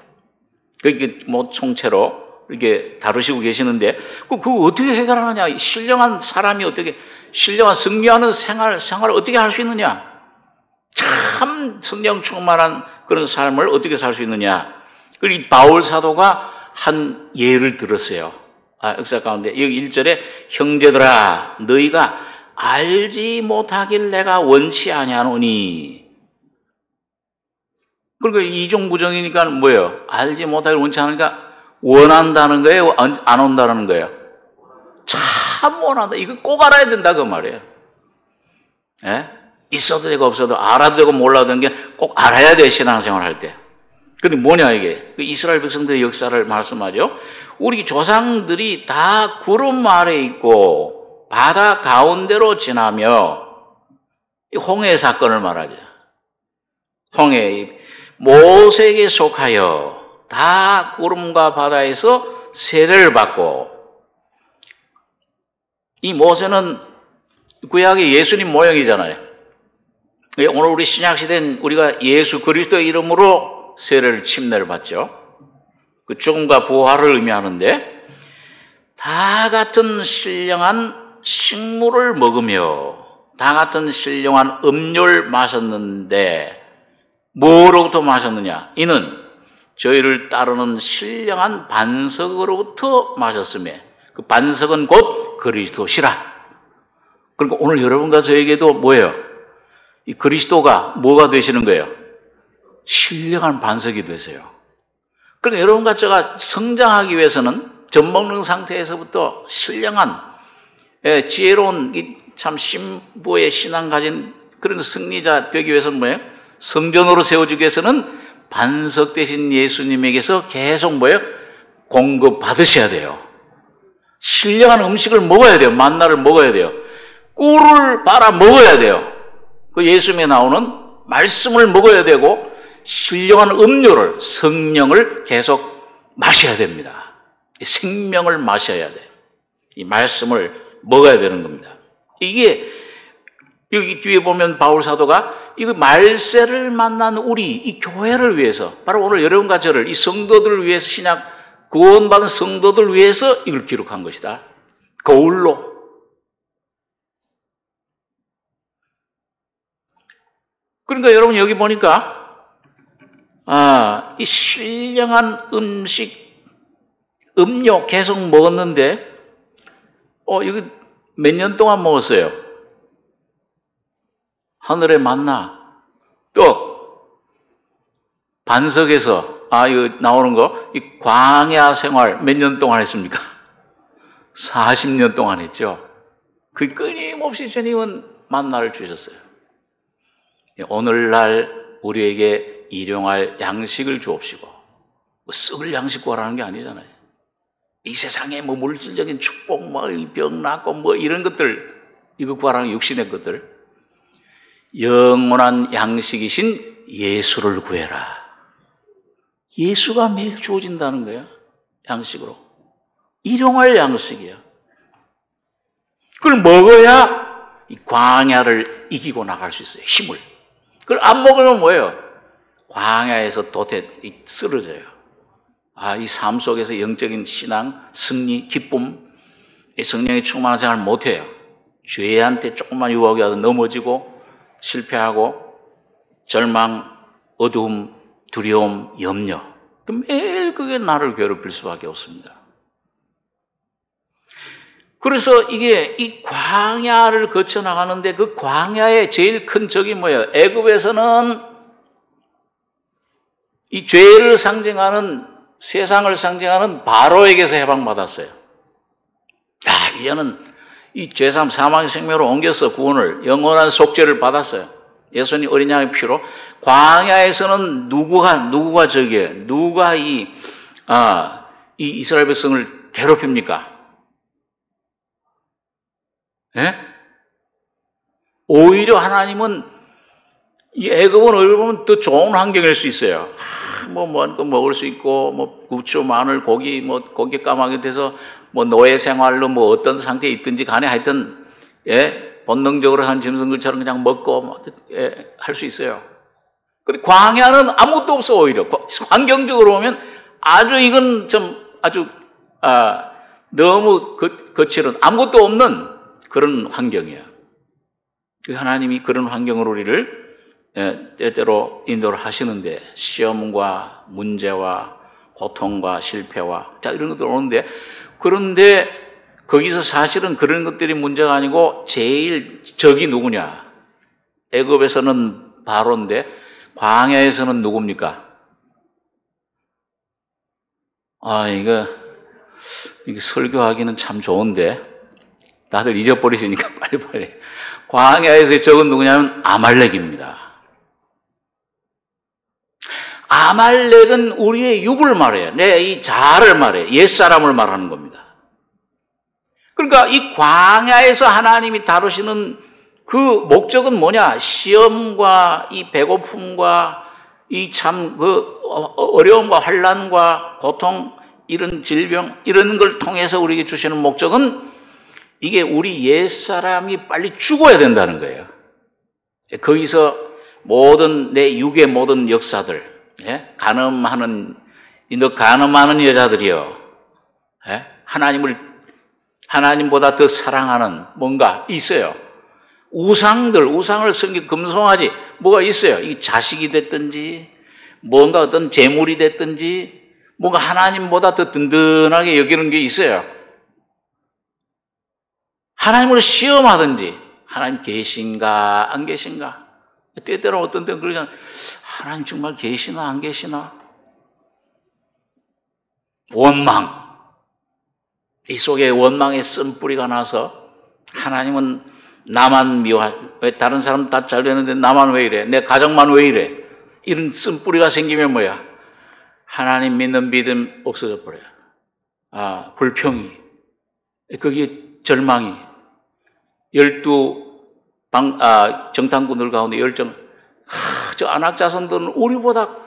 Speaker 1: 그게 총체로 이렇게 다루시고 계시는데 그거 어떻게 해결하느냐? 신령한 사람이 어떻게 신령한 승리하는 생활을 어떻게 할 수 있느냐? 참 성령 충만한 그런 삶을 어떻게 살 수 있느냐? 그리고 이 바울 사도가 한 예를 들었어요. 역사 가운데 여기 1절에 형제들아 너희가 알지 못하길 내가 원치 아니하노니. 그러니까 이중부정이니까 뭐예요? 알지 못하길 원치 않으니까 원한다는 거예요? 안 원다는 거예요? 참 원한다. 이거 꼭 알아야 된다 그 말이에요. 예? 있어도 되고 없어도 알아도 되고 몰라도 되는 게 꼭 알아야 돼, 신앙생활 할 때. 근데 뭐냐 이게? 이스라엘 백성들의 역사를 말씀하죠. 우리 조상들이 다 구름 아래 있고 바다 가운데로 지나며 홍해 사건을 말하죠. 홍해 모세에게 속하여 다 구름과 바다에서 세례를 받고, 이 모세는 구약의 예수님 모형이잖아요. 오늘 우리 신약시대는 우리가 예수 그리스도의 이름으로 세례를 침례를 받죠. 그 죽음과 부활을 의미하는데 다 같은 신령한 식물을 먹으며 다 같은 신령한 음료를 마셨는데 뭐로부터 마셨느냐? 이는 저희를 따르는 신령한 반석으로부터 마셨으며 그 반석은 곧 그리스도시라. 그러니까 오늘 여러분과 저에게도 뭐예요? 이 그리스도가 뭐가 되시는 거예요? 신령한 반석이 되세요. 그러니까 여러분과 제가 성장하기 위해서는 젖 먹는 상태에서부터 신령한 지혜로운 참 신부의 신앙 가진 그런 승리자 되기 위해서는 뭐예요? 성전으로 세워주기 위해서는 반석 되신 예수님에게서 계속 뭐예요? 공급 받으셔야 돼요. 신령한 음식을 먹어야 돼요. 만나를 먹어야 돼요. 꿀을 빨아 먹어야 돼요. 그 예수님에 나오는 말씀을 먹어야 되고 신령한 음료를, 성령을 계속 마셔야 됩니다. 생명을 마셔야 돼요. 이 말씀을 먹어야 되는 겁니다. 이게 여기 뒤에 보면 바울 사도가 이거 말세를 만난 우리 이 교회를 위해서, 바로 오늘 여러분과 저를 이 성도들을 위해서, 신약 구원받은 성도들을 위해서 이걸 기록한 것이다. 거울로 그러니까 여러분 여기 보니까 이 신령한 음식, 음료 계속 먹었는데 이거 몇 년 동안 먹었어요. 하늘의 만나, 또 반석에서 이거 나오는 거, 이 광야 생활 몇 년 동안 했습니까? 40년 동안 했죠. 그 끊임없이 주님은 만나를 주셨어요. 오늘날 우리에게 일용할 양식을 주옵시고, 썩을 양식 구하라는 게 아니잖아요. 이 세상에 물질적인 축복, 병 낫고 이런 것들, 이거 구하라는 육신의 것들. 영원한 양식이신 예수를 구해라. 예수가 매일 주어진다는 거예요. 양식으로. 일용할 양식이야. 그걸 먹어야 이 광야를 이기고 나갈 수 있어요. 힘을. 그걸 안 먹으면 뭐예요? 광야에서 도태, 쓰러져요. 이 삶 속에서 영적인 신앙, 승리, 기쁨, 이 성령의 충만한 생활을 못해요. 죄한테 조금만 유혹이 와도 넘어지고 실패하고 절망, 어두움, 두려움, 염려. 매일 그게 나를 괴롭힐 수밖에 없습니다. 그래서 이게 이 광야를 거쳐 나가는데 그 광야의 제일 큰 적이 뭐예요? 애굽에서는 이 죄를 상징하는, 세상을 상징하는 바로에게서 해방받았어요. 이제는 이 죄삼 사망의 생명으로 옮겨서 구원을, 영원한 속죄를 받았어요. 예수님 어린 양의 피로. 광야에서는 누구가 적이에요? 누가 이 이스라엘 백성을 괴롭힙니까? 예? 오히려 하나님은 이 애굽은 어떻게 보면 더 좋은 환경일 수 있어요. 먹을 수 있고, 부추, 마늘, 고기, 고기 까마귀 돼서, 노예 생활로 어떤 상태에 있든지 간에 하여튼, 본능적으로 한 짐승들처럼 그냥 먹고, 할 수 있어요. 근데 광야는 아무것도 없어, 오히려. 환경적으로 보면 이건 너무 거칠은 아무것도 없는 그런 환경이에요. 하나님이 그런 환경으로 우리를 때때로 인도를 하시는데, 시험과 문제와 고통과 실패와 이런 것들 오는데, 그런데 거기서 사실은 그런 것들이 문제가 아니고 제일 적이 누구냐? 애굽에서는 바로인데 광야에서는 누굽니까? 이거 설교하기는 참 좋은데 다들 잊어버리시니까 빨리빨리. 광야에서의 적은 누구냐면 아말렉입니다. 아말렉은 우리의 육을 말해요. 이 자아를 말해요. 옛사람을 말하는 겁니다. 그러니까 이 광야에서 하나님이 다루시는 그 목적은 뭐냐? 시험과 이 배고픔과 이 어려움과 환난과 고통, 이런 질병, 이런 걸 통해서 우리에게 주시는 목적은 이게 우리 옛사람이 빨리 죽어야 된다는 거예요. 거기서 내 육의 모든 역사들, 가늠하는 여자들이요, 하나님보다 더 사랑하는 뭔가 있어요. 우상을 섬기 금송아지 뭐가 있어요. 이 자식이 됐든지 뭔가 어떤 재물이 됐든지 뭔가 하나님보다 더 든든하게 여기는 게 있어요. 하나님을 시험하든지 하나님 계신가 안 계신가. 때때로 어떤 때는 그러잖아요. 하나님 정말 계시나 안 계시나. 원망, 이 속에 원망의 쓴뿌리가 나서 하나님은 나만 왜 다른 사람 다 잘 되는데 나만 왜 이래? 내 가정만 왜 이래? 이런 쓴뿌리가 생기면 뭐야? 하나님 믿는 믿음 없어져 버려요. 불평이, 거기에 절망이, 12 정탐꾼들 가운데 열정, 저 안악자손들은 우리보다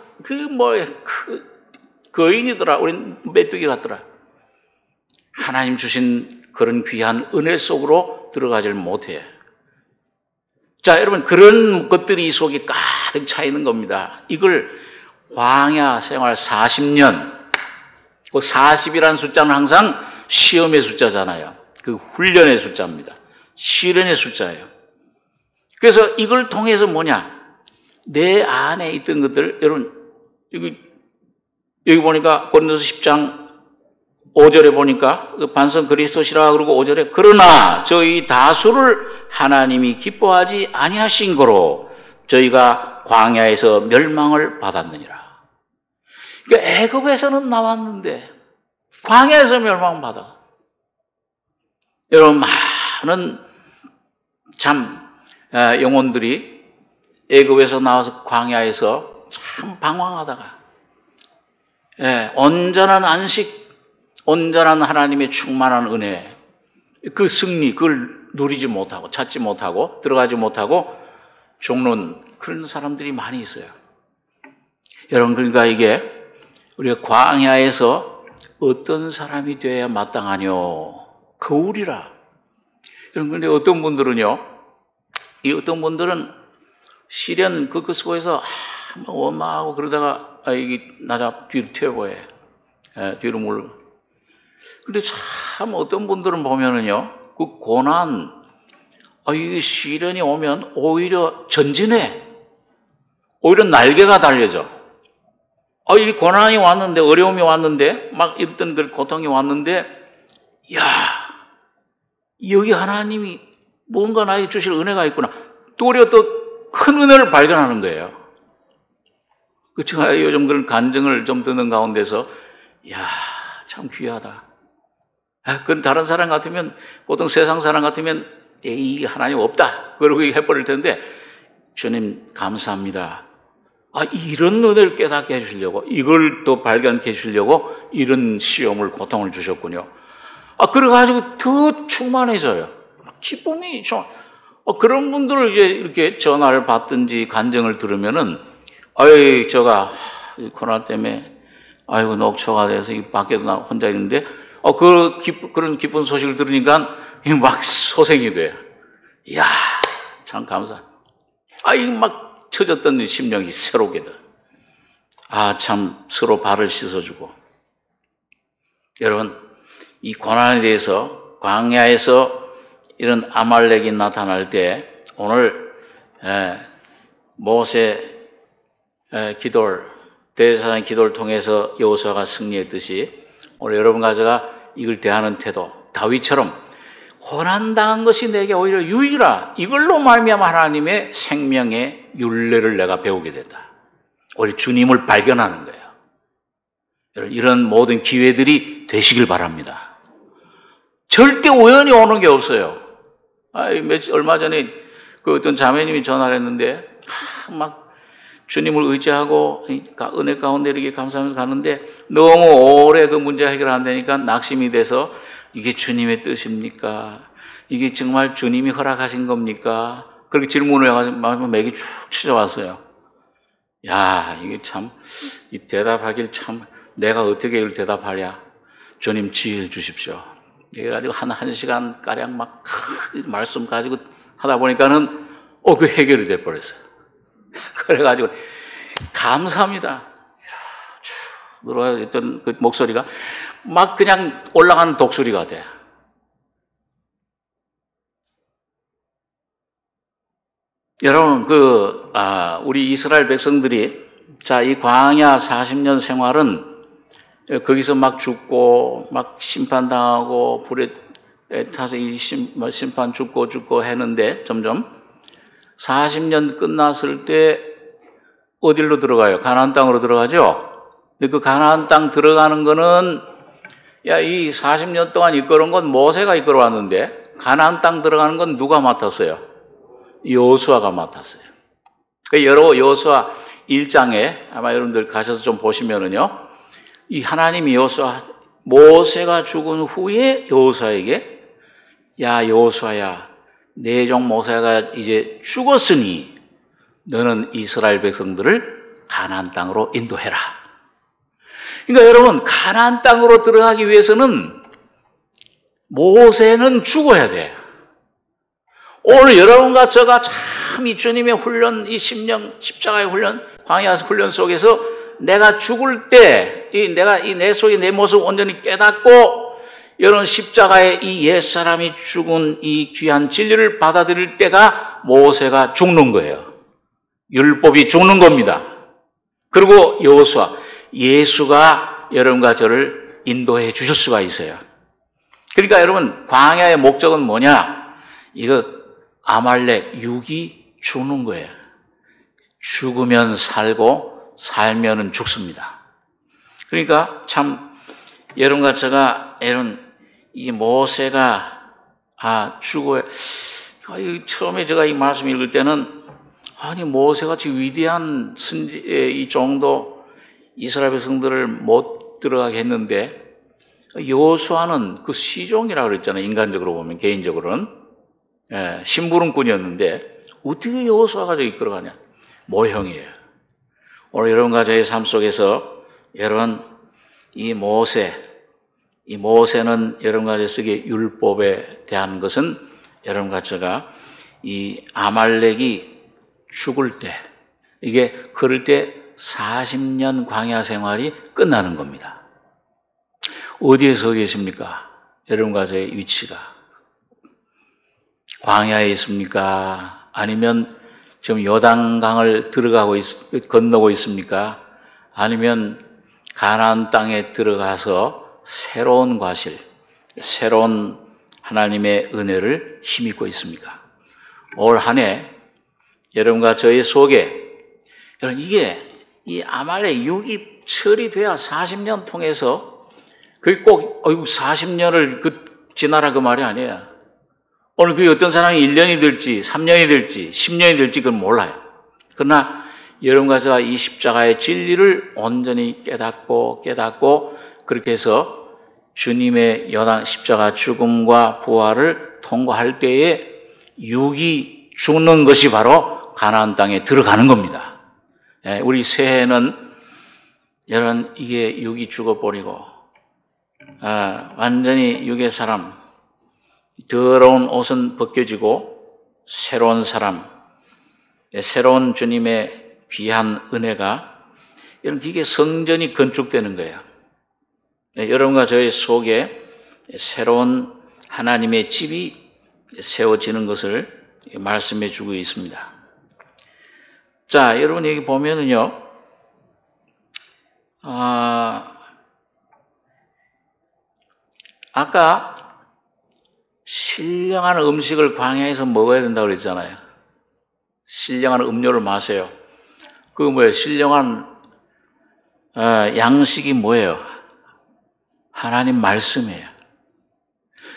Speaker 1: 거인이더라. 우린 메뚜기 같더라. 하나님 주신 그런 귀한 은혜 속으로 들어가질 못해. 자, 여러분, 그런 것들이 이 속에 가득 차 있는 겁니다. 이걸 광야 생활 40년, 그 40이라는 숫자는 항상 시험의 숫자잖아요. 그 훈련의 숫자입니다. 시련의 숫자예요. 그래서 이걸 통해서 뭐냐? 내 안에 있던 것들, 여러분, 여기 보니까 고린도서 10장 5절에 보니까 반성 그리스도시라 그러고 5절에 그러나 저희 다수를 하나님이 기뻐하지 아니하신 거로 저희가 광야에서 멸망을 받았느니라. 그러니까 애굽에서는 나왔는데 광야에서 멸망받아. 여러분, 많은 참 영혼들이 애굽에서 나와서 광야에서 참 방황하다가 온전한 안식, 온전한 하나님의 충만한 은혜, 그 승리, 그걸 누리지 못하고 찾지 못하고 들어가지 못하고 죽는 그런 사람들이 많이 있어요. 여러분, 그러니까 이게 우리가 광야에서 어떤 사람이 되어야 마땅하뇨? 거울이라. 여러분, 그런데 어떤 분들은요, 이 어떤 분들은 시련 그 속에서 원망하고 그러다가 이게 나자 뒤로 튀어보여. 뒤로 물러. 근데 참 어떤 분들은 보면은요, 그 고난, 이 시련이 오면 오히려 전진해. 오히려 날개가 달려져. 이 고난이 왔는데, 어려움이 왔는데, 막 있던 그 고통이 왔는데, 야, 여기 하나님이 뭔가 나에게 주실 은혜가 있구나. 또 오히려 또 큰 은혜를 발견하는 거예요. 그 제가 요즘 그런 간증을 좀 듣는 가운데서, 야, 참 귀하다. 그건 다른 사람 같으면, 보통 세상 사람 같으면, 에이, 하나님 없다. 그러고 해버릴 텐데, 주님, 감사합니다. 이런 은혜를 깨닫게 해주시려고, 이걸 또 발견해 주시려고, 이런 시험을, 고통을 주셨군요. 그래가지고 더 충만해져요. 기쁨이 좀, 그런 분들을 이제 이렇게 전화를 받든지 간증을 들으면은, 제가 코로나 때문에, 녹초가 돼서 이 밖에도 나 혼자 있는데, 그런 기쁜 소식을 들으니까 막 소생이 돼요. 이야, 참 감사. 이거 막 처졌던 심령이 새롭게 돼. 참 서로 발을 씻어주고. 여러분, 이 고난에 대해서 광야에서 이런 아말렉이 나타날 때 오늘 모세 기도를, 대제사장의 기도를 통해서 여호수아가 승리했듯이 오늘 여러분 가져가 이걸 대하는 태도, 다윗처럼 고난당한 것이 내게 오히려 유익이라, 이걸로 말미암아 하나님의 생명의 율례를 내가 배우게 됐다. 오히려 주님을 발견하는 거예요. 여러분, 이런 모든 기회들이 되시길 바랍니다. 절대 우연히 오는 게 없어요. 얼마 전에 그 어떤 자매님이 전화를 했는데 막 주님을 의지하고 은혜 가운데 이렇게 감사하면서 가는데 너무 오래 그 문제 해결 안 되니까 낙심이 돼서 이게 주님의 뜻입니까? 이게 정말 주님이 허락하신 겁니까? 그렇게 질문을 해가지고 맥이 축 치져왔어요. 야, 이게 참, 이 대답하길 참, 내가 어떻게 이걸 대답하랴? 주님 지혜를 주십시오. 그래가지고 한 시간 가량 막 말씀 가지고 하다 보니까는 그 해결이 돼버렸어요. 그래가지고 감사합니다. 들어왔던 그 목소리가 막 그냥 올라가는 독수리가 돼. 여러분, 우리 이스라엘 백성들이 이 광야 40년 생활은 거기서 막 죽고, 막 심판당하고, 불에 타서 심판 죽고 했는데, 점점 40년 끝났을 때, 어디로 들어가요? 가나안 땅으로 들어가죠? 근데 그 가나안 땅 들어가는 거는, 이 40년 동안 이끌어온 건 모세가 이끌어왔는데, 가나안 땅 들어가는 건 누가 맡았어요? 여호수아가 맡았어요. 여호수아 1장에 아마 여러분들 가셔서 좀 보시면은요, 이 하나님이 모세가 죽은 후에 여호수아에게, 야 여호수아야, 내 종 모세가 이제 죽었으니 너는 이스라엘 백성들을 가나안 땅으로 인도해라. 그러니까 여러분, 가나안 땅으로 들어가기 위해서는 모세는 죽어야 돼. 오늘 여러분과 저가 참 이 주님의 훈련, 이 십자가의 훈련, 광야 훈련 속에서 내가 죽을 때, 내 속에 내 모습 온전히 깨닫고, 여러분 십자가의 이 옛사람이 죽은 이 귀한 진리를 받아들일 때가 모세가 죽는 거예요. 율법이 죽는 겁니다. 그리고 여호수아, 예수가 여러분과 저를 인도해 주실 수가 있어요. 그러니까 여러분, 광야의 목적은 뭐냐? 이거 아말렉 육이 죽는 거예요. 죽으면 살고 살면은 죽습니다. 그러니까 참 여러분과 제가 이 모세가 죽어야, 처음에 제가 이 말씀 읽을 때는 모세같이 위대한 이 정도 이스라엘 백성들을 못 들어가게 했는데, 여호수아는 그 시종이라고 그랬잖아요. 인간적으로 보면, 개인적으로는. 심부름꾼이었는데 어떻게 여호수아가 저기 끌어가냐? 모형이에요. 오늘 여러분과 저의 삶 속에서 여러분, 이 모세는 여러분과 저 속에 율법에 대한 것은 여러분과 제가 이 아말렉이 죽을 때, 이게 그럴 때 40년 광야 생활이 끝나는 겁니다. 어디에 서 계십니까? 여러분과 저의 위치가. 광야에 있습니까? 아니면 지금 요단강을 건너고 있습니까? 아니면 가나안 땅에 들어가서 새로운 과실, 새로운 하나님의 은혜를 힘입고 있습니까? 올 한 해 여러분과 저의 속에, 여러분, 이 아말렉 육이 처리돼야 40년 통해서, 그게 꼭 40년을 지나라 그 말이 아니에요. 오늘 그 어떤 사람이 1년이 될지 3년이 될지 10년이 될지 그건 몰라요. 그러나 여러분과 제가 이 십자가의 진리를 온전히 깨닫고 그렇게 해서 주님의 십자가 죽음과 부활을 통과할 때에 육이 죽는 것이 바로 가나안 땅에 들어가는 겁니다. 우리 새해는 여러분, 이게 육이 죽어버리고 완전히 육의 사람, 더러운 옷은 벗겨지고 새로운 사람, 새로운 주님의 귀한 은혜가, 여러분, 이게 성전이 건축되는 거예요. 여러분과 저의 속에 새로운 하나님의 집이 세워지는 것을 말씀해 주고 있습니다. 자, 여러분, 여기 보면은요, 아까 신령한 음식을 광야에서 먹어야 된다고 그랬잖아요. 신령한 음료를 마세요. 그거 뭐예요? 신령한 양식이 뭐예요? 하나님 말씀이에요.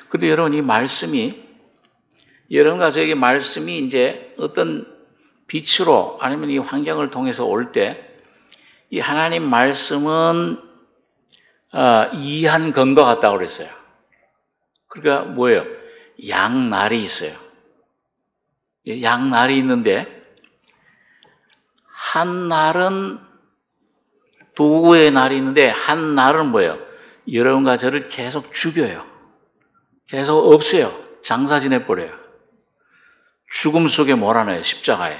Speaker 1: 근데 여러분, 이 말씀이, 여러분과 저에게 말씀이 이제 어떤 빛으로 아니면 이 환경을 통해서 올 때, 이 하나님 말씀은 이한 검과 같다고 그랬어요. 그러니까 뭐예요? 양날이 있어요. 양날이 있는데, 한 날은 도구의 날이 있는데, 한 날은 뭐예요? 여러분과 저를 계속 죽여요. 계속 없애요. 장사 지내버려요. 죽음 속에 몰아넣어요. 십자가에.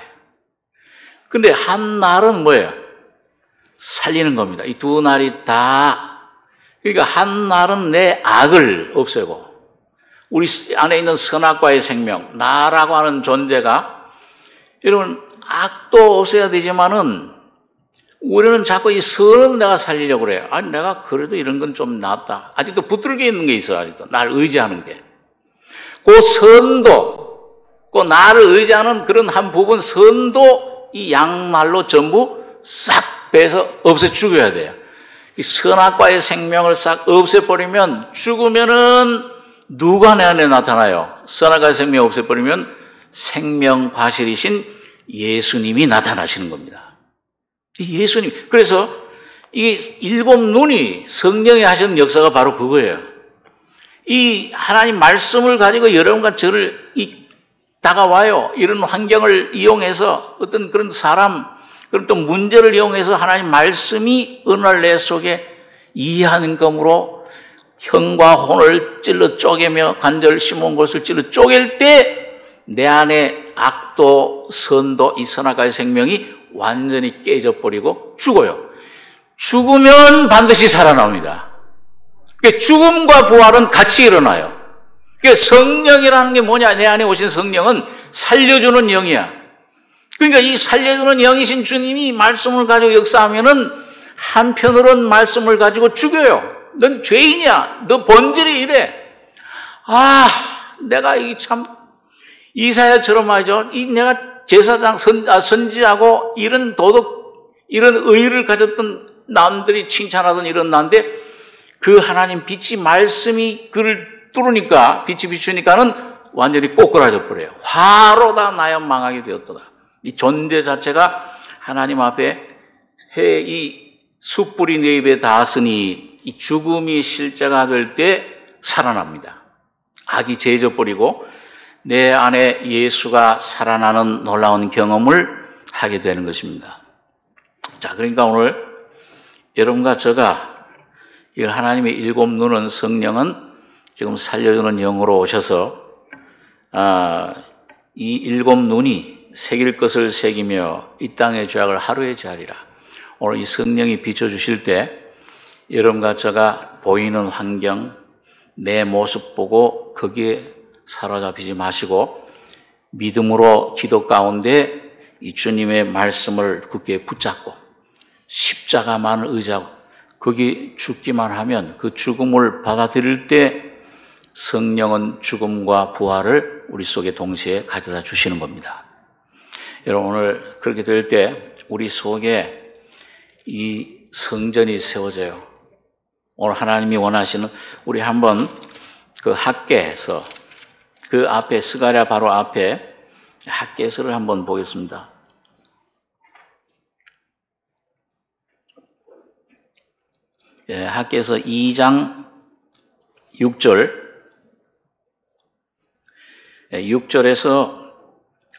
Speaker 1: 근데 한 날은 뭐예요? 살리는 겁니다. 이 두 날이 다, 그러니까 한 날은 내 악을 없애고, 우리 안에 있는 선악과의 생명, 나라고 하는 존재가, 여러분, 악도 없애야 되지만은, 우리는 자꾸 이 선은 내가 살리려고 그래요. 아니, 내가 그래도 이런 건 좀 낫다. 아직도 붙들겨 있는 게 있어, 아직도. 날 의지하는 게. 그 선도, 그 나를 의지하는 그런 한 부분, 선도 이 양날로 전부 싹 빼서 없애 죽여야 돼요. 이 선악과의 생명을 싹 없애버리면, 죽으면은 누가 내 안에 나타나요? 선악과의 생명 없애버리면 생명 과실이신 예수님이 나타나시는 겁니다. 예수님. 그래서 이 일곱 눈이 성령이 하시는 역사가 바로 그거예요. 이 하나님 말씀을 가지고 여러분과 저를 다가와요. 이런 환경을 이용해서 어떤 그런 사람, 그런 또 문제를 이용해서 하나님 말씀이 어느 날 내 속에 이해하는 검으로 형과 혼을 찔러 쪼개며 관절 심은 곳을 찔러 쪼갤 때 내 안에 악도 선도 이 선악과의 생명이 완전히 깨져버리고 죽어요. 죽으면 반드시 살아납니다. 죽음과 부활은 같이 일어나요. 성령이라는 게 뭐냐? 내 안에 오신 성령은 살려주는 영이야. 그러니까 이 살려주는 영이신 주님이 말씀을 가지고 역사하면은 한편으로는 말씀을 가지고 죽여요. 넌 죄인이야. 너 본질이 이래. 내가 이 참 이사야처럼 말이죠. 내가 제사장 선지하고 이런 도덕, 이런 의의를 가졌던 남들이 칭찬하던 이런 나인데 그 하나님 빛이 말씀이 그를 뚫으니까 빛이 비추니까는 완전히 꼬꾸라져 버려요. 화로다 나여 망하게 되었도다. 이 존재 자체가 하나님 앞에 이 숯불이 내 입에 닿았으니 이 죽음이 실제가 될 때 살아납니다. 악이 죄져버리고 내 안에 예수가 살아나는 놀라운 경험을 하게 되는 것입니다. 자, 그러니까 오늘 여러분과 제가 이 하나님의 일곱 눈은 성령은 지금 살려주는 영으로 오셔서 이 일곱 눈이 새길 것을 새기며 이 땅의 죄악을 하루에 제하리라. 오늘 이 성령이 비춰주실 때 여러분과 제가 보이는 환경, 내 모습 보고 거기에 사로잡히지 마시고 믿음으로 기도 가운데 이 주님의 말씀을 굳게 붙잡고 십자가만을 의지하고 거기 죽기만 하면 그 죽음을 받아들일 때 성령은 죽음과 부활을 우리 속에 동시에 가져다 주시는 겁니다. 여러분 오늘 그렇게 될 때 우리 속에 이 성전이 세워져요. 오늘 하나님이 원하시는 우리 한번 그 학개에서 그 앞에 스가랴 바로 앞에 학개서를 한번 보겠습니다. 학개서 2장 6절 6절에서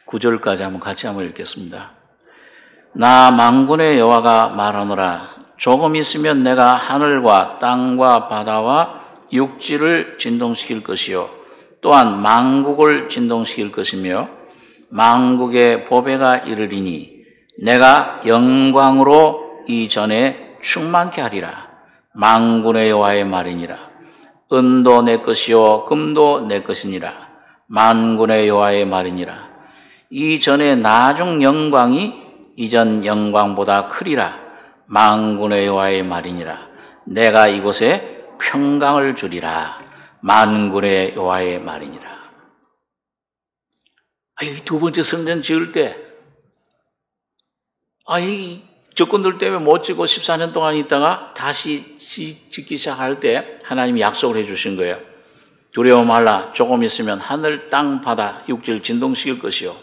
Speaker 1: 9절까지 한번 같이 한번 읽겠습니다. 나 만군의 여호와가 말하노라. 조금 있으면 내가 하늘과 땅과 바다와 육지를 진동시킬 것이요 또한 만국을 진동시킬 것이며 만국의 보배가 이르리니 내가 영광으로 이전에 충만케 하리라. 만군의 여호와의 말이니라. 은도 내 것이요 금도 내 것이니라. 만군의 여호와의 말이니라. 이전에 나중 영광이 이전 영광보다 크리라. 만군의 여호와의 말이니라. 내가 이곳에 평강을 주리라. 만군의 여호와의 말이니라. 이 두 번째 성전 지을 때, 이 적군들 때문에 못 짓고 14년 동안 있다가 다시 짓기 시작할 때 하나님이 약속을 해주신 거예요. 두려워 말라. 조금 있으면 하늘, 땅, 바다, 육지를 진동시킬 것이요.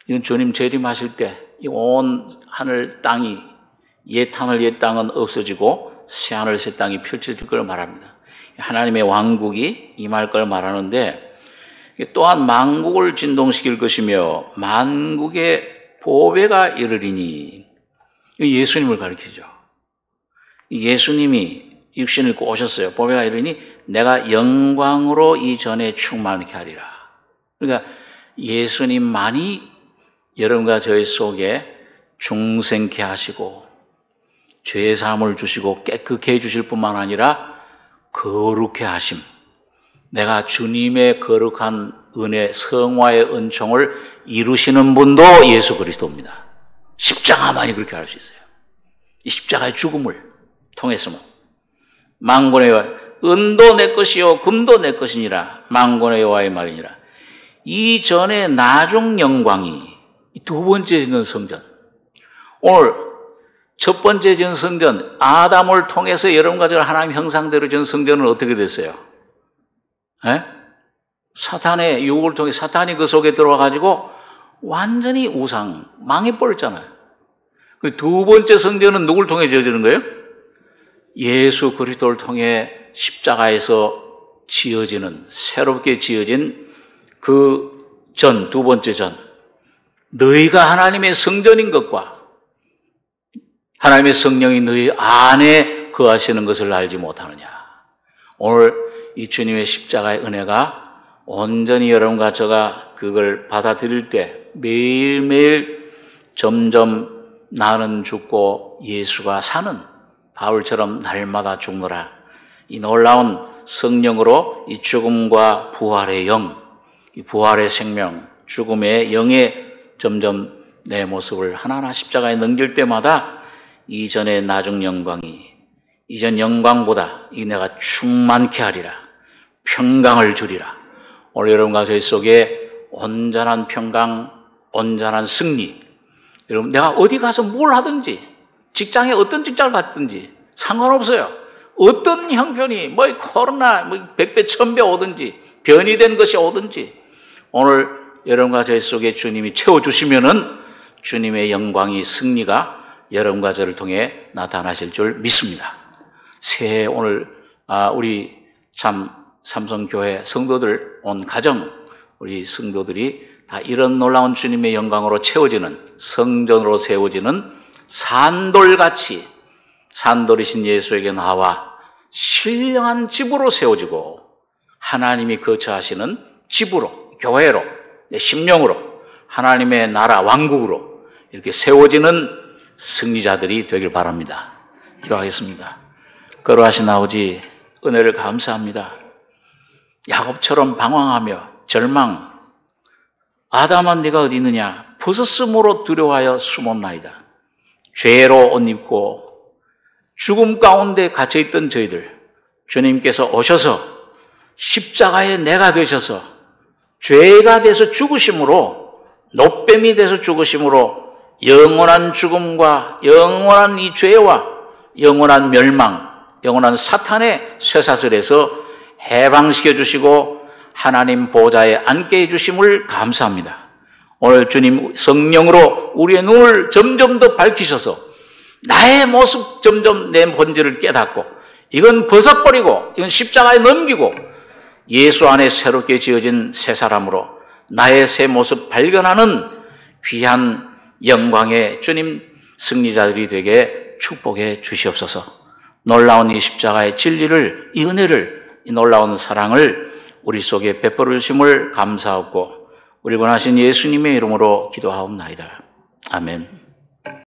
Speaker 1: 이건 주님 재림하실 때 이 온 하늘, 땅이 옛 하늘, 옛 땅은 없어지고 새 하늘, 새 땅이 펼쳐질 걸 말합니다. 하나님의 왕국이 임할 걸 말하는데 또한 만국을 진동시킬 것이며 만국의 보배가 이르리니 예수님을 가리키죠. 예수님이 육신을 입고 오셨어요. 보배가 이르니 내가 영광으로 이전에 충만케 하리라. 그러니까 예수님만이 여러분과 저희 속에 중생케 하시고 죄사함을 주시고 깨끗게 해주실 뿐만 아니라 거룩해 하심. 내가 주님의 거룩한 은혜, 성화의 은총을 이루시는 분도 예수 그리스도입니다. 십자가만이 그렇게 할 수 있어요. 이 십자가의 죽음을 통해서만. 만군의 여호와, 은도 내 것이요 금도 내 것이니라. 만군의 여호와의 말이니라. 이전에 나중 영광이 두 번째 짓는 성전. 오늘 첫 번째 짓는 성전, 아담을 통해서 여러분과 저를 하나님 형상대로 짓는 성전은 어떻게 됐어요? 사탄의 유혹을 통해 사탄이 그 속에 들어와가지고 완전히 우상, 망해버렸잖아요. 그 두 번째 성전은 누굴 통해 지어지는 거예요? 예수 그리스도를 통해 십자가에서 지어지는, 새롭게 지어진 그 전, 두 번째 전. 너희가 하나님의 성전인 것과 하나님의 성령이 너희 안에 거하시는 것을 알지 못하느냐. 오늘 이 주님의 십자가의 은혜가 온전히 여러분과 저가 그걸 받아들일 때 매일매일 점점 나는 죽고 예수가 사는 바울처럼 날마다 죽노라. 이 놀라운 성령으로 이 죽음과 부활의 영, 이 부활의 생명, 죽음의 영에 점점 내 모습을 하나하나 십자가에 넘길 때마다 이전의 나중 영광이 이전 영광보다 이 내가 충만케 하리라. 평강을 주리라. 오늘 여러분과 저희 속에 온전한 평강, 온전한 승리. 여러분, 내가 어디 가서 뭘 하든지, 직장에 어떤 직장을 갔든지 상관없어요. 어떤 형편이, 코로나, 백배, 천배 오든지, 변이 된 것이 오든지, 오늘 여러분과 저희 속에 주님이 채워주시면은 주님의 영광이, 승리가 여러분과 저를 통해 나타나실 줄 믿습니다. 새해 오늘, 우리 참 삼성교회 성도들, 온 가정, 우리 성도들이 다 이런 놀라운 주님의 영광으로 채워지는, 성전으로 세워지는 산돌같이 산돌이신 예수에게 나와 신령한 집으로 세워지고 하나님이 거처하시는 집으로, 교회로, 심령으로, 하나님의 나라, 왕국으로 이렇게 세워지는 승리자들이 되길 바랍니다. 기도하겠습니다. 거룩하신 아버지, 은혜를 감사합니다. 야곱처럼 방황하며 절망, 아담아 네가 어디 있느냐, 벗었으므로 두려워하여 숨었나이다. 죄로 옷 입고 죽음 가운데 갇혀있던 저희들, 주님께서 오셔서 십자가에 내가 되셔서 죄가 돼서 죽으심으로, 노뱀이 돼서 죽으심으로 영원한 죽음과 영원한 이 죄와 영원한 멸망, 영원한 사탄의 쇠사슬에서 해방시켜 주시고 하나님 보좌에 앉게 해주심을 감사합니다. 오늘 주님 성령으로 우리의 눈을 점점 더 밝히셔서 나의 모습 점점 내 본질을 깨닫고 이건 벗어버리고 이건 십자가에 넘기고 예수 안에 새롭게 지어진 새 사람으로 나의 새 모습 발견하는 귀한 영광의 주님 승리자들이 되게 축복해 주시옵소서. 놀라운 이 십자가의 진리를, 이 은혜를, 이 놀라운 사랑을 우리 속에 베풀어 주심을 감사하고 우리 원하신 예수님의 이름으로 기도하옵나이다. 아멘.